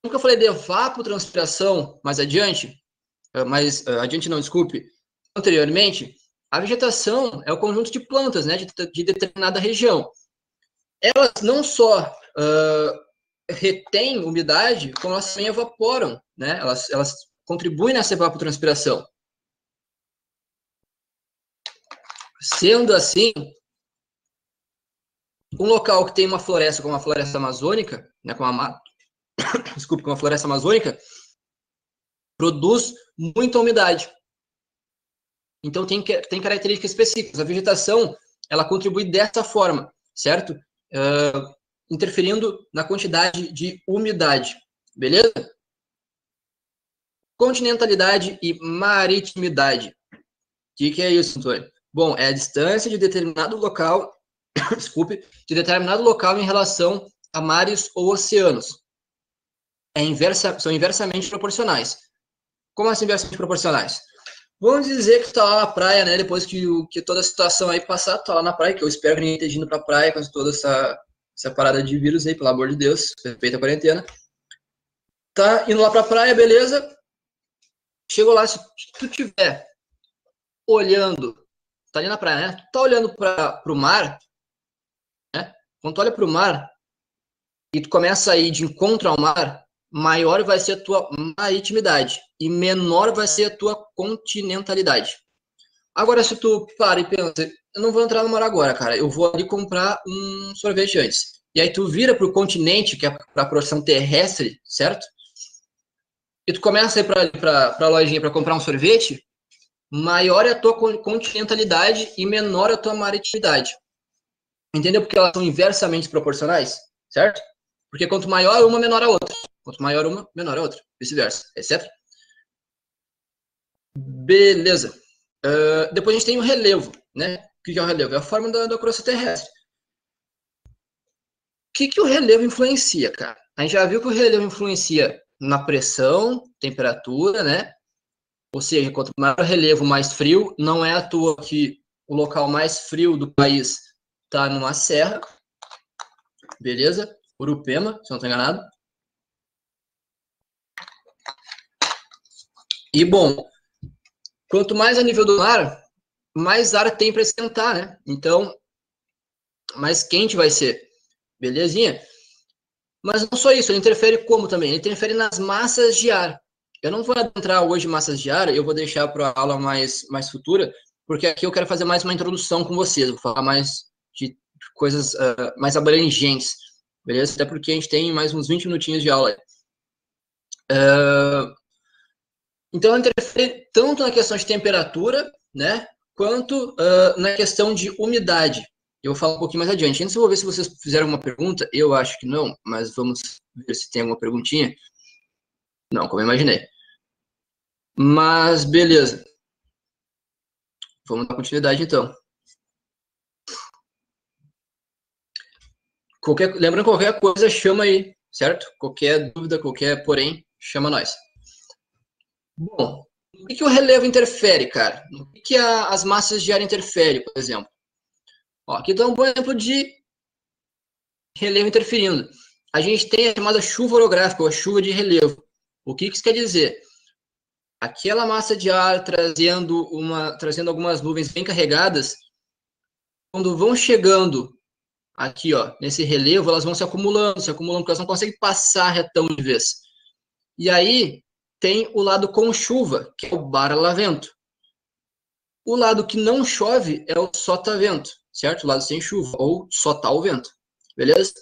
Como que eu falei de evapotranspiração mais adiante, anteriormente, a vegetação é o conjunto de plantas, né, de determinada região. Elas não só retêm umidade, como elas também evaporam, né? Elas contribuem nessa evapotranspiração. Sendo assim, um local que tem uma floresta como a floresta amazônica, né, como a floresta amazônica, produz muita umidade. Então tem características específicas. A vegetação, ela contribui dessa forma, certo? Interferindo na quantidade de umidade, beleza? Continentalidade e maritimidade. O que é isso, Antônio? Bom, é a distância de determinado local de determinado local em relação a mares ou oceanos. São inversamente proporcionais. Como assim inversamente proporcionais? Vamos dizer que tu tá lá na praia, né? Depois que toda a situação aí passar, tu tá lá na praia, que eu espero que ninguém esteja indo pra praia com toda essa parada de vírus aí, pelo amor de Deus, respeita a quarentena. Tá indo lá pra praia, beleza? Chegou lá, se tu tiver olhando, tá ali na praia, né? Tu tá olhando pro mar, né? Quando tu olha pro mar e tu começa a ir de encontro ao mar, maior vai ser a tua maritimidade e menor vai ser a tua continentalidade. Agora, se tu para e pensa, eu não vou entrar no mar agora, cara, eu vou ali comprar um sorvete antes. E aí tu vira pro continente, que é para a porção terrestre, certo? E tu começa a ir para a lojinha para comprar um sorvete, maior é a tua continentalidade e menor a tua maritimidade. Entendeu? Porque elas são inversamente proporcionais, certo? Porque quanto maior uma, menor a outra. Quanto maior uma, menor a outra. Vice-versa, etc. Beleza. Depois a gente tem o relevo, né? O que é o relevo? É a forma da crosta terrestre. O que o relevo influencia, cara? A gente já viu que o relevo influencia na pressão, temperatura, né? Ou seja, quanto maior o relevo, mais frio. Não é à toa que o local mais frio do país está numa serra. Beleza? Urupema, se não estou enganado. E, bom, quanto mais a nível do mar, mais ar tem para esquentar, né? Então, mais quente vai ser. Belezinha? Mas não só isso, ele interfere como também? Ele interfere nas massas de ar. Eu não vou adentrar hoje em massas de ar, eu vou deixar para a aula mais futura, porque aqui eu quero fazer mais uma introdução com vocês, vou falar mais de coisas mais abrangentes, beleza? Até porque a gente tem mais uns 20 minutinhos de aula. Então, ela interfere tanto na questão de temperatura, né, quanto na questão de umidade. Eu vou falar um pouquinho mais adiante. Antes eu vou ver se vocês fizeram uma pergunta. Eu acho que não, mas vamos ver se tem alguma perguntinha. Não, como eu imaginei. Mas, beleza. Vamos dar continuidade, então. Lembrando, qualquer coisa, chama aí, certo? Qualquer dúvida, qualquer porém, chama nós. Bom, o que o relevo interfere, cara? O que as massas de ar interferem, por exemplo? Ó, aqui dá um bom exemplo de relevo interferindo. A gente tem a chamada chuva orográfica, ou a chuva de relevo. O que isso quer dizer? Aquela massa de ar trazendo algumas nuvens bem carregadas, quando vão chegando aqui, ó, nesse relevo, elas vão se acumulando, porque elas não conseguem passar retão de vez. E aí tem o lado com chuva, que é o bar-lavento. O lado que não chove é o sota-vento, certo? O lado sem chuva, ou só tá o vento, beleza?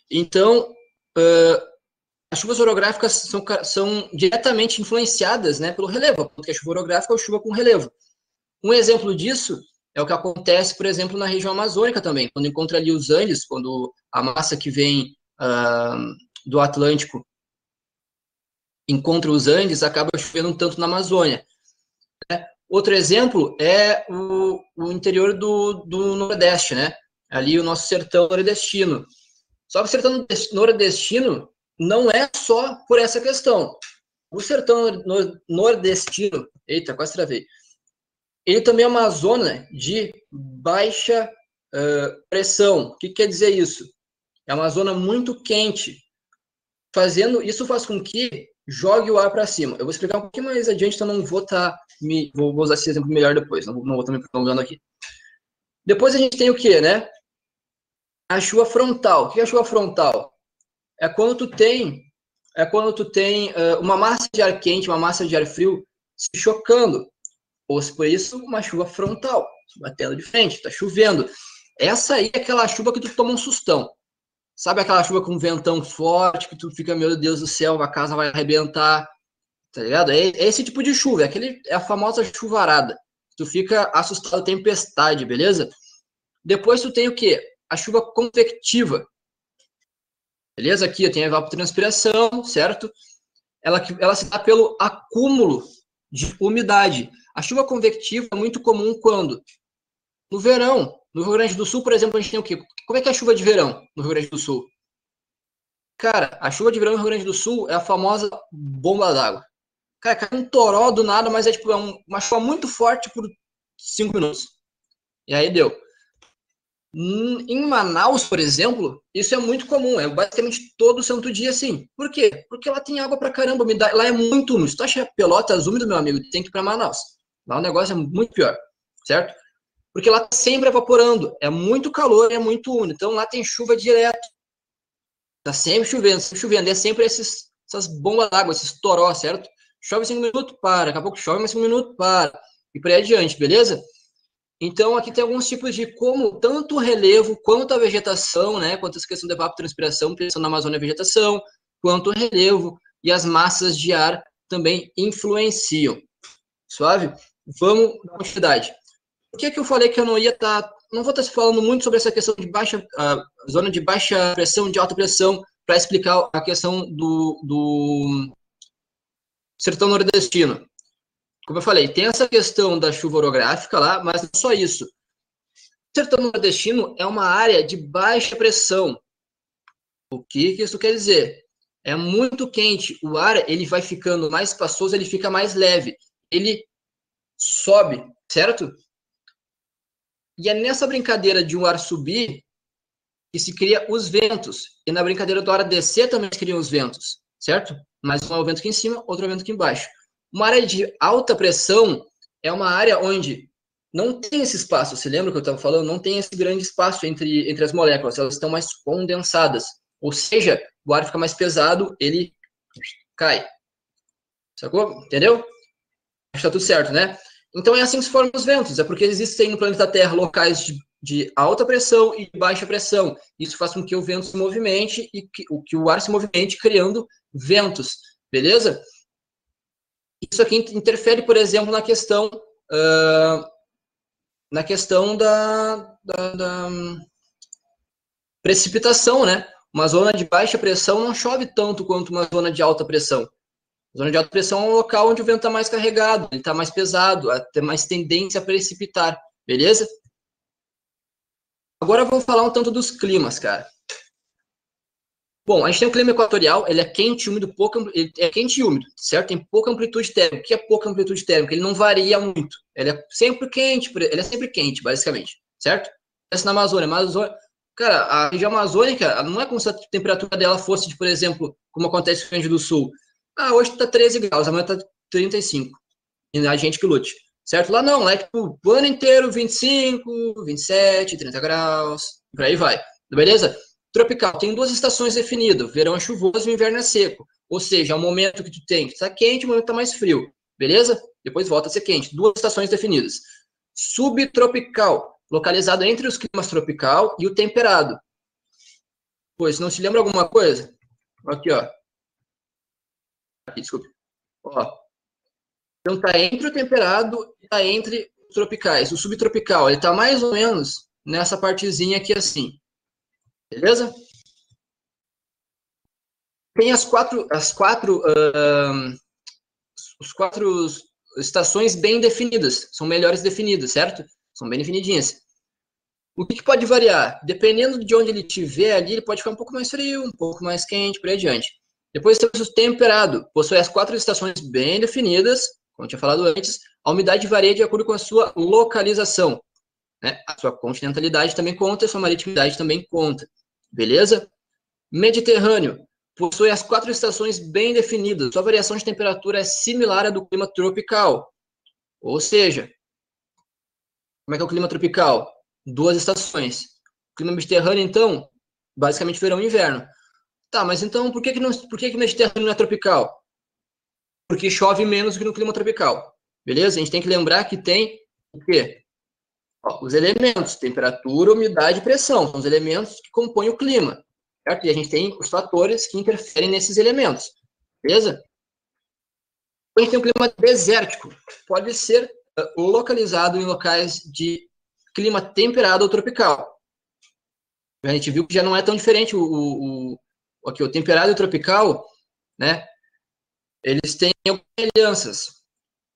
Então, as chuvas orográficas são diretamente influenciadas, né, pelo relevo, porque a chuva orográfica é chuva com relevo. Um exemplo disso é o que acontece, por exemplo, na região amazônica também, quando encontra ali os Andes, quando a massa que vem do Atlântico encontra os Andes, acaba chovendo um tanto na Amazônia. Né? Outro exemplo é o interior do Nordeste, né? Ali o nosso sertão nordestino. Só que o sertão nordestino não é só por essa questão. O sertão nordestino, eita, quase travei, ele também é uma zona de baixa pressão. O que quer dizer isso? É uma zona muito quente. Isso faz com que jogue o ar para cima. Eu vou explicar um pouquinho mais adiante, então não vou vou usar esse exemplo melhor depois, não vou estar me prolongando aqui. Depois a gente tem o que, né? A chuva frontal. O que é a chuva frontal? É quando tu tem uma massa de ar quente, uma massa de ar frio se chocando. Ou por isso, uma chuva frontal, batendo de frente, tá chovendo. Essa aí é aquela chuva que tu toma um sustão. Sabe aquela chuva com um ventão forte, que tu fica, meu Deus do céu, a casa vai arrebentar, tá ligado? É esse tipo de chuva, é a famosa chuvarada. Tu fica assustado, tempestade, beleza? Depois tu tem o quê? A chuva convectiva. Beleza? Aqui tem a evapotranspiração, certo? Ela se dá pelo acúmulo de umidade. A chuva convectiva é muito comum quando? No verão. No Rio Grande do Sul, por exemplo, a gente tem o quê? Como é que é a chuva de verão no Rio Grande do Sul? Cara, a chuva de verão no Rio Grande do Sul é a famosa bomba d'água. Cara, cai um toró do nada, mas é tipo uma chuva muito forte por 5 minutos. E aí deu. Em Manaus, por exemplo, isso é muito comum. É basicamente todo santo dia assim. Por quê? Porque lá tem água pra caramba. Lá é muito úmido. Se tu acha Pelotas úmido, meu amigo, tem que ir pra Manaus. Lá o negócio é muito pior, certo? Porque lá tá sempre evaporando. É muito calor, é muito úmido. Então lá tem chuva direto. Tá sempre chovendo, sempre chovendo. E é sempre essas bombas d'água, esses toró, certo? Chove 5 minutos, para. Daqui a pouco chove mais 5 minutos, para. E por aí adiante, beleza? Então, aqui tem alguns tipos de como tanto o relevo quanto a vegetação, né? Quanto essa questão da evapotranspiração, pensando na Amazônia, a vegetação, quanto o relevo e as massas de ar também influenciam. Suave? Vamos dar continuidade. Por que eu falei que eu não vou estar falando muito sobre essa questão de zona de baixa pressão, de alta pressão, para explicar a questão do sertão nordestino. Como eu falei, tem essa questão da chuva orográfica lá, mas não só isso. O sertão nordestino é uma área de baixa pressão. O que isso quer dizer? É muito quente, o ar ele vai ficando mais espaçoso, ele fica mais leve, ele sobe, certo? E é nessa brincadeira de um ar subir que se cria os ventos. E na brincadeira do ar descer também se criam os ventos, certo? Mas um é o vento aqui em cima, outro é o vento aqui embaixo. Uma área de alta pressão é uma área onde não tem esse espaço. Você lembra que eu estava falando? Não tem esse grande espaço entre as moléculas. Elas estão mais condensadas. Ou seja, o ar fica mais pesado, ele cai. Sacou? Entendeu? Acho que tá tudo certo, né? Então é assim que se formam os ventos, é porque existem no planeta Terra locais de alta pressão e de baixa pressão. Isso faz com que o vento se movimente e que o ar se movimente, criando ventos, beleza? Isso aqui interfere, por exemplo, na questão da precipitação, né? Uma zona de baixa pressão não chove tanto quanto uma zona de alta pressão. A zona de alta pressão é um local onde o vento está mais carregado, ele está mais pesado, tem mais tendência a precipitar, beleza? Agora vamos falar um tanto dos climas, cara. Bom, a gente tem um clima equatorial, ele é quente e úmido, ele é quente e úmido, certo? Tem pouca amplitude térmica. O que é pouca amplitude térmica? Ele não varia muito. Ele é sempre quente, basicamente, certo? Essa na Amazônia. Cara, a região amazônica, não é como se a temperatura dela fosse, por exemplo, como acontece no Rio Grande do Sul. Ah, hoje tá 13 graus, amanhã tá 35. E a gente que lute, certo? Lá não, lá é tipo o ano inteiro 25, 27, 30 graus, por aí vai. Beleza? Tropical tem 2 estações definidas, o verão é chuvoso e o inverno é seco. Ou seja, é o momento que tu tem que tá quente, o momento que tá mais frio. Beleza? Depois volta a ser quente. 2 estações definidas. Subtropical, localizado entre os climas tropical e o temperado. Pois, não se lembra alguma coisa? Aqui, ó. Aqui, desculpe. Ó. Então tá entre o temperado e tá entre os tropicais. O subtropical, ele tá mais ou menos nessa partezinha aqui assim. Beleza? Tem as quatro estações bem definidas, são melhores definidas, certo? São bem definidinhas. O que pode variar? Dependendo de onde ele estiver ali, ele pode ficar um pouco mais frio, um pouco mais quente, por aí adiante. Depois temos o temperado, possui as 4 estações bem definidas, como eu tinha falado antes, a umidade varia de acordo com a sua localização. Né? A sua continentalidade também conta, a sua maritimidade também conta. Beleza? Mediterrâneo, possui as 4 estações bem definidas. Sua variação de temperatura é similar à do clima tropical. Ou seja, como é que é o clima tropical? 2 estações. O clima mediterrâneo, então, basicamente verão e inverno. Tá, mas então por que o Mediterrâneo não é tropical? Porque chove menos do que no clima tropical. Beleza? A gente tem que lembrar que tem o quê? Ó, os elementos, temperatura, umidade e pressão. São os elementos que compõem o clima. Certo? E a gente tem os fatores que interferem nesses elementos. Beleza? A gente tem um clima desértico. Pode ser localizado em locais de clima temperado ou tropical. A gente viu que já não é tão diferente aqui, o temperado e o tropical, né? Eles têm semelhanças,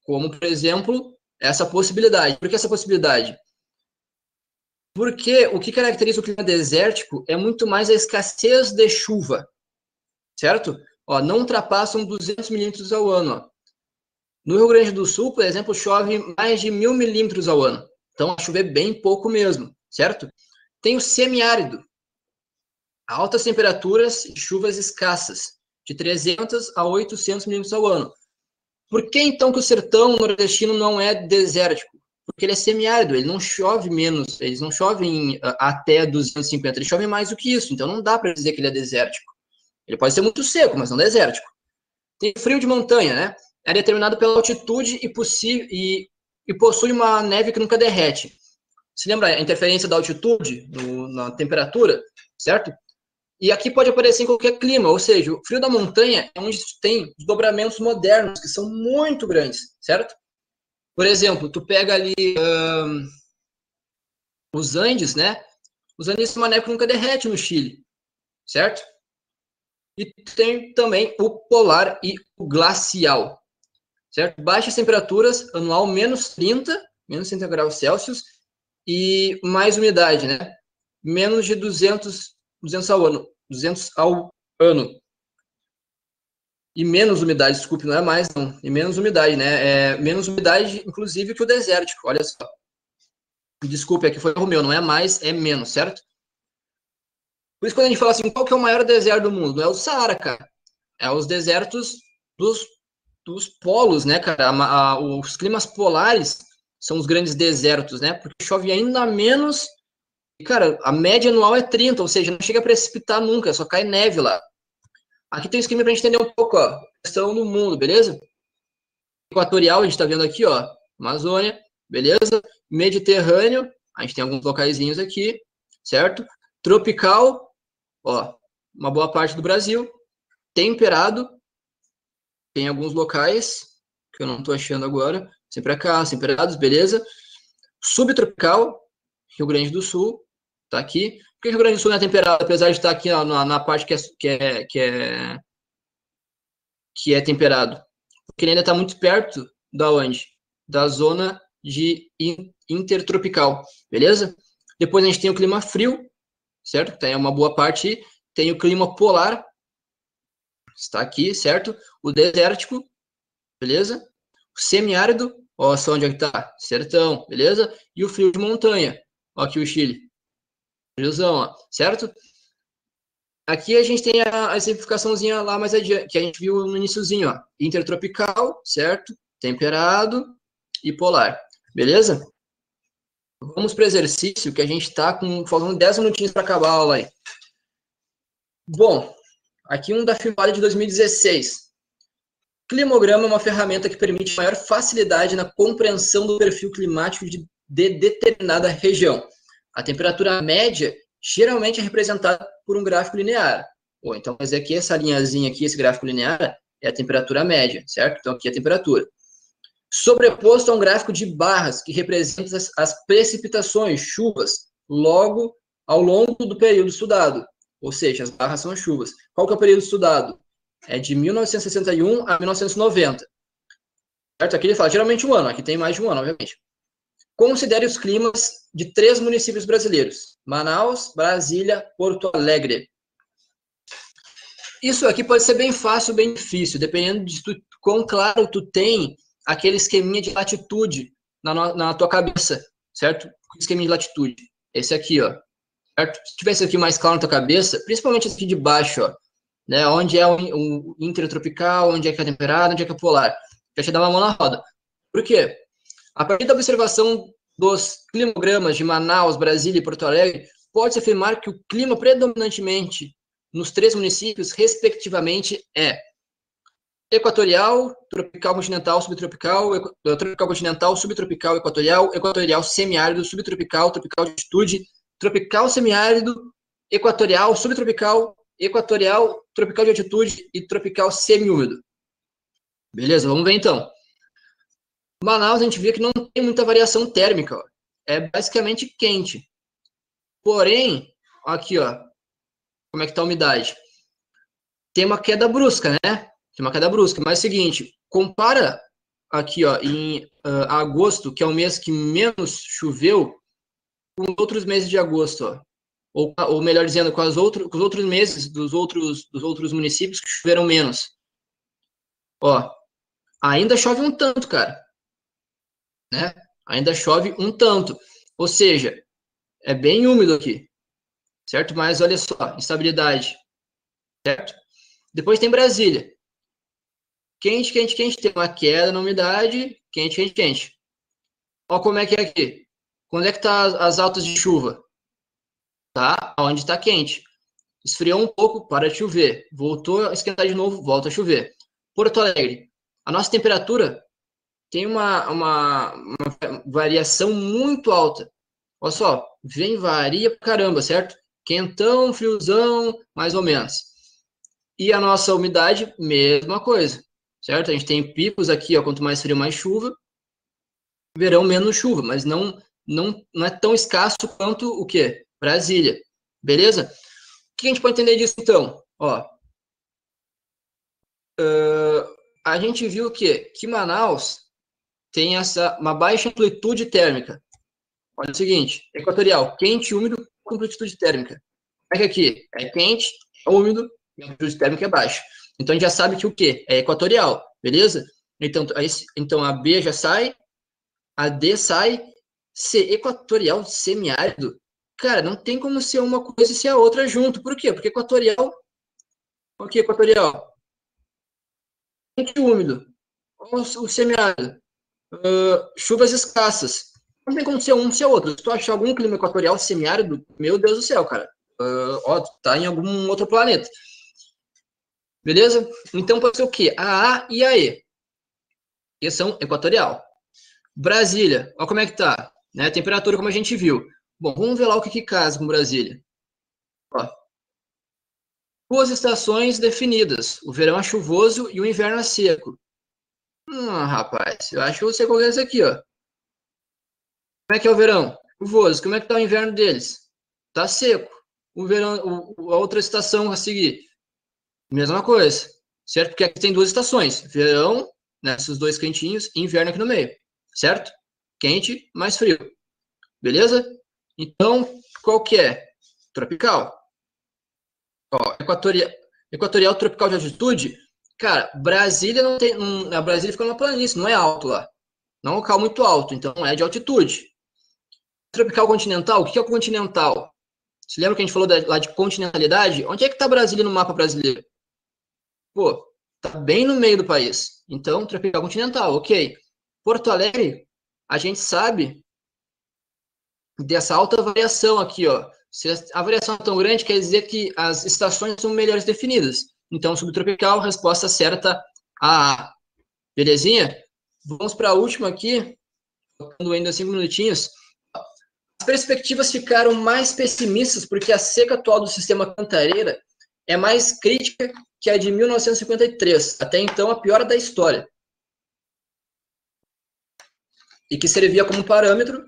como, por exemplo, essa possibilidade. Por que essa possibilidade? Porque o que caracteriza o clima desértico é muito mais a escassez de chuva, certo? Ó, não ultrapassam 200 milímetros ao ano. Ó. No Rio Grande do Sul, por exemplo, chove mais de 1.000 milímetros ao ano. Então, a chover bem pouco mesmo, certo? Tem o semiárido. Altas temperaturas e chuvas escassas, de 300 a 800 milímetros ao ano. Por que, então, que o sertão nordestino não é desértico? Porque ele é semiárido, ele não chove menos, eles não chovem até 250, ele chove mais do que isso, então não dá para dizer que ele é desértico. Ele pode ser muito seco, mas não desértico. Tem frio de montanha, né? É determinado pela altitude e possui uma neve que nunca derrete. Se lembra a interferência da altitude na temperatura, certo? E aqui pode aparecer em qualquer clima, ou seja, o frio da montanha é onde tem desdobramentos modernos, que são muito grandes, certo? Por exemplo, tu pega ali os Andes, né? Os Andes são uma neve que nunca derrete no Chile, certo? E tem também o polar e o glacial, certo? Baixas temperaturas, anual menos 30 graus Celsius, e mais umidade, né? Menos de 200 ao ano. 200 ao ano. E menos umidade, desculpe, não é mais, não. E menos umidade, né? É menos umidade, inclusive, que o desértico, olha só. Desculpe, aqui foi o meu, não é mais, é menos, certo? Por isso, quando a gente fala assim, qual que é o maior deserto do mundo? Não é o Saara, cara. É os desertos dos polos, né, cara? Os climas polares são os grandes desertos, né? Porque chove ainda menos. E, cara, a média anual é 30, ou seja, não chega a precipitar nunca, só cai neve lá. Aqui tem um esquema pra gente entender um pouco, ó, a questão do mundo, beleza? Equatorial, a gente tá vendo aqui, ó, Amazônia, beleza? Mediterrâneo, a gente tem alguns locaizinhos aqui, certo? Tropical, ó, uma boa parte do Brasil. Temperado, tem alguns locais, que eu não estou achando agora, sempre cá, temperados, beleza? Subtropical, Rio Grande do Sul, tá aqui. Por que o Rio Grande do Sul não é temperado, apesar de estar aqui na parte que é temperado? Porque ele ainda está muito perto da onde? Da zona de intertropical, beleza? Depois a gente tem o clima frio, certo? Tem uma boa parte, tem o clima polar, está aqui, certo? O desértico, beleza? O semiárido, ó, só onde é que tá? Sertão, beleza? E o frio de montanha, ó, aqui o Chile, friozão, ó, certo? Aqui a gente tem a exemplificaçãozinha lá mais adiante, que a gente viu no iniciozinho, ó. Intertropical, certo? Temperado e polar, beleza? Vamos para o exercício, que a gente está faltando 10 minutinhos para acabar a aula aí. Bom, aqui um da FIVALI de 2016. Climograma é uma ferramenta que permite maior facilidade na compreensão do perfil climático de determinada região. A temperatura média geralmente é representada por um gráfico linear. Ou então, mas aqui essa linhazinha aqui, esse gráfico linear, é a temperatura média, certo? Então aqui é a temperatura. Sobreposto a um gráfico de barras que representa as precipitações, chuvas, ao longo do período estudado. Ou seja, as barras são as chuvas. Qual que é o período estudado? É de 1961 a 1990. Certo? Aqui ele fala, geralmente um ano. Aqui tem mais de um ano, obviamente. Considere os climas de 3 municípios brasileiros. Manaus, Brasília, Porto Alegre. Isso aqui pode ser bem fácil, bem difícil, dependendo de quão claro tu tem aquele esqueminha de latitude na tua cabeça, certo? Esqueminha de latitude. Esse aqui, ó. Certo? Se tiver esse aqui mais claro na tua cabeça, principalmente esse aqui de baixo, ó, né? Onde é o intertropical, onde é que é temperado, onde é que é polar. Já te dá uma mão na roda. Por quê? A partir da observação dos climogramas de Manaus, Brasília e Porto Alegre, pode-se afirmar que o clima predominantemente nos 3 municípios, respectivamente, é equatorial, tropical continental, subtropical, tropical continental, subtropical, equatorial semiárido, subtropical, tropical de altitude, tropical semiárido, equatorial, subtropical, equatorial, tropical de altitude e tropical semiúmido. Beleza, vamos ver então. Manaus a gente vê que não tem muita variação térmica, ó. É basicamente quente. Porém, aqui, ó, como é que tá a umidade? Tem uma queda brusca, né? Tem uma queda brusca, mas é o seguinte, compara aqui, ó, em agosto, que é o mês que menos choveu, com outros meses de agosto, ó. Ou melhor dizendo, com os outros meses dos outros municípios que choveram menos. Ó, ainda chove um tanto, cara. Né? Ainda chove um tanto. Ou seja, é bem úmido aqui. Certo? Mas olha só, instabilidade. Certo? Depois tem Brasília. Quente, quente, quente. Tem uma queda na umidade. Quente, quente, quente. Olha como é que é aqui. Quando é que tá as altas de chuva? Tá onde está quente. Esfriou um pouco, para de chover. Voltou a esquentar de novo, volta a chover. Porto Alegre. A nossa temperatura tem uma variação muito alta. Olha só, varia pra caramba, certo? Quentão, friozão, mais ou menos. E a nossa umidade, mesma coisa, certo? A gente tem picos aqui, ó, quanto mais frio, mais chuva. Verão, menos chuva, mas não é tão escasso quanto o quê? Brasília, beleza? O que a gente pode entender disso, então? Ó, a gente viu que Manaus tem uma baixa amplitude térmica. Olha o seguinte, equatorial, quente e úmido com amplitude térmica. É que aqui é quente, é úmido e a amplitude térmica é baixa. Então a gente já sabe que o quê? É equatorial, beleza? Então a B já sai, a D sai, C equatorial semiárido. Cara, não tem como ser uma coisa e ser a outra junto. Por quê? Porque equatorial, o que é equatorial? Quente e úmido. O semiárido. Chuvas escassas. Não tem como ser um ser outro. Se tu achar algum clima equatorial semiárido, meu Deus do céu, cara. Tu tá em algum outro planeta. Beleza? Então pode ser o quê? A A e a E. Que são equatorial. Brasília, olha como é que tá, né? Temperatura como a gente viu. Bom, vamos ver lá o que casa com Brasília. Ó, duas estações definidas. O verão é chuvoso e o inverno é seco. Rapaz, eu acho que eu sei qual é esse aqui, ó. Como é que é o verão? Chuvoso. Como é que tá o inverno deles? Tá seco. O verão, a outra estação a seguir, mesma coisa, certo? Porque aqui tem duas estações, verão, né, esses dois quentinhos, e inverno aqui no meio, certo? Quente mais frio, beleza? Então, qual que é? Tropical. Ó, equatorial tropical de altitude, cara, Brasília não tem, a Brasília fica numa planície, não é alto lá, não é um local muito alto, então é de altitude. Tropical continental, o que é o continental? Você lembra que a gente falou lá de continentalidade? Onde é que está Brasília no mapa brasileiro? Pô, tá bem no meio do país. Então, tropical continental, ok. Porto Alegre, a gente sabe dessa alta variação aqui, ó. Se a variação é tão grande, quer dizer que as estações são melhores definidas. Então, subtropical, resposta certa A. Belezinha? Vamos para a última aqui, faltando ainda 5 minutinhos. As perspectivas ficaram mais pessimistas porque a seca atual do sistema Cantareira é mais crítica que a de 1953, até então a pior da história, e que servia como parâmetro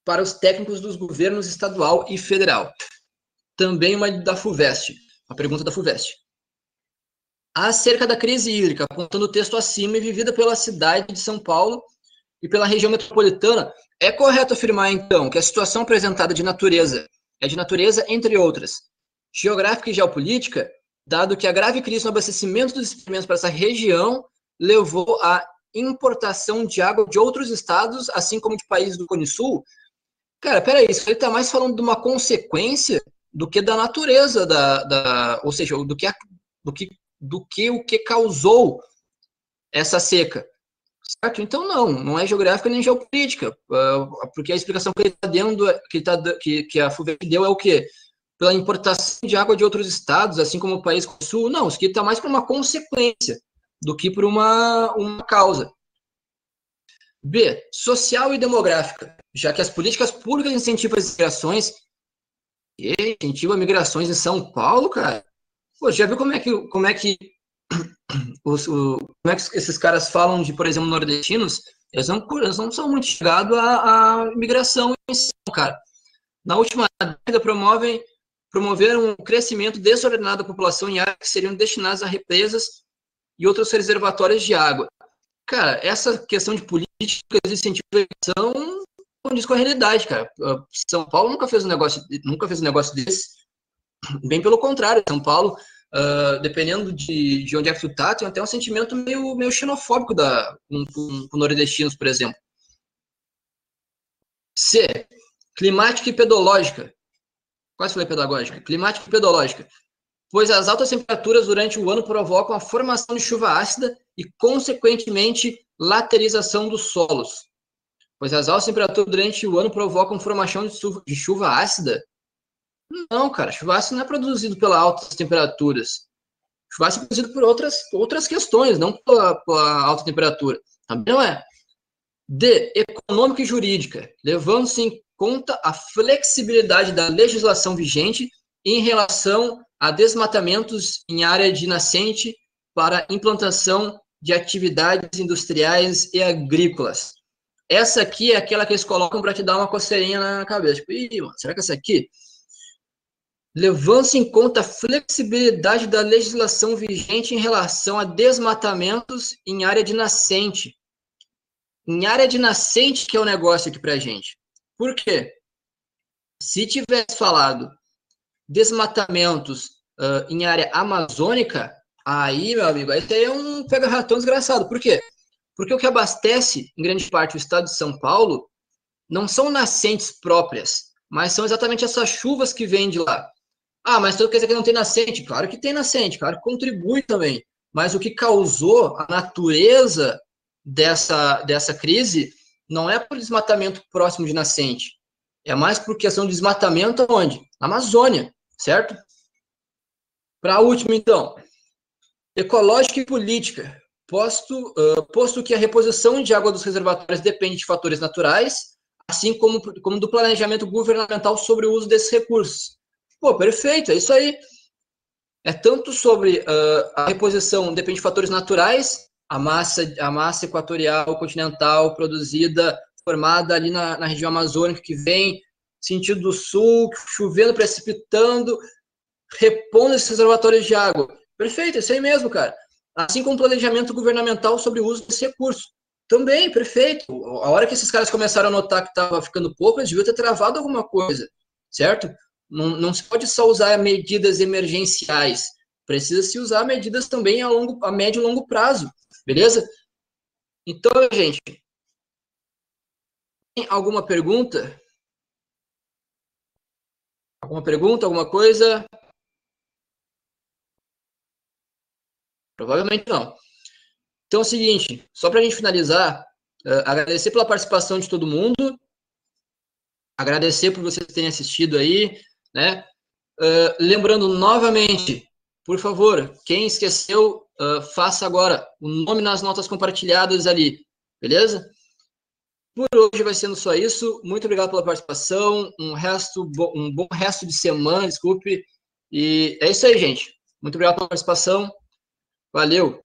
para os técnicos dos governos estadual e federal. Também uma da FUVEST, uma pergunta da FUVEST. Acerca da crise hídrica, apontando o texto acima e vivida pela cidade de São Paulo e pela região metropolitana, é correto afirmar, então, que a situação apresentada de natureza é de natureza, entre outras, geográfica e geopolítica, dado que a grave crise no abastecimento dos experimentos para essa região levou à importação de água de outros estados, assim como de países do Cone Sul. Cara, peraí, isso ele está mais falando de uma consequência do que da natureza, ou seja, do que o que causou essa seca. Certo? Então, não é geográfica nem geopolítica, porque a explicação que ele está dando, que a FUVEST deu é o quê? Pela importação de água de outros estados, assim como o país do sul. Não, isso aqui está mais por uma consequência do que por uma causa. B, social e demográfica, já que as políticas públicas incentivam as migrações, em São Paulo, cara. Pô, já viu como é que esses caras falam de, por exemplo, nordestinos? Eles não são muito chegados à migração em si, cara. Na última década, promoveram um crescimento desordenado da população em áreas que seriam destinadas a represas e outros reservatórios de água. Cara, essa questão de políticas de incentivo à migração não condiz com a realidade, cara. São Paulo nunca fez um negócio desse. Bem pelo contrário, São Paulo, dependendo de onde é que tu tá, tem até um sentimento meio xenofóbico com nordestinos, por exemplo. C. Climática e pedológica. Quase falei pedagógica. Climática e pedológica. Pois as altas temperaturas durante o ano provocam a formação de chuva ácida e, consequentemente, laterização dos solos. Pois as altas temperaturas durante o ano provocam formação de chuva ácida. Não, cara, chuva ácida não é produzido pelas altas temperaturas. Chuva ácida é produzido por outras questões, não pela alta temperatura. Também não é. D. Econômica e jurídica, levando-se em conta a flexibilidade da legislação vigente em relação a desmatamentos em área de nascente para implantação de atividades industriais e agrícolas. Essa aqui é aquela que eles colocam para te dar uma coceirinha na cabeça. Tipo, ih, mano, será que essa aqui? Levando-se em conta a flexibilidade da legislação vigente em relação a desmatamentos em área de nascente. Em área de nascente que é o negócio aqui pra gente. Por quê? Se tivesse falado desmatamentos em área amazônica, aí, meu amigo, aí tem um pega-ratão desgraçado. Por quê? Porque o que abastece, em grande parte, o estado de São Paulo não são nascentes próprias, mas são exatamente essas chuvas que vêm de lá. Ah, mas tudo quer dizer que não tem nascente? Claro que tem nascente, claro que contribui também. Mas o que causou a natureza dessa crise não é por desmatamento próximo de nascente. É mais por questão de desmatamento onde? Na Amazônia, certo? Para a última, então. Ecológica e política. posto que a reposição de água dos reservatórios depende de fatores naturais, assim como do planejamento governamental sobre o uso desses recursos. Pô, perfeito, é isso aí. É tanto sobre a reposição depende de fatores naturais, a massa equatorial, continental, produzida, formada ali na região amazônica, que vem sentido do sul, chovendo, precipitando, repondo esses reservatórios de água. Perfeito, é isso aí mesmo, cara. Assim como planejamento governamental sobre o uso desse recurso. Também, perfeito. A hora que esses caras começaram a notar que estava ficando pouco, eles deviam ter travado alguma coisa, certo? Não se pode só usar medidas emergenciais. Precisa se usar medidas também a médio e longo prazo, beleza? Então, gente, tem alguma pergunta? Alguma pergunta, alguma coisa? Provavelmente não. Então é o seguinte, só para a gente finalizar, agradecer pela participação de todo mundo, agradecer por vocês terem assistido aí, né? Lembrando novamente, por favor, quem esqueceu, faça agora o nome nas notas compartilhadas ali, beleza? Por hoje vai sendo só isso. Muito obrigado pela participação. Um bom resto de semana, desculpe. E é isso aí, gente. Muito obrigado pela participação. Valeu!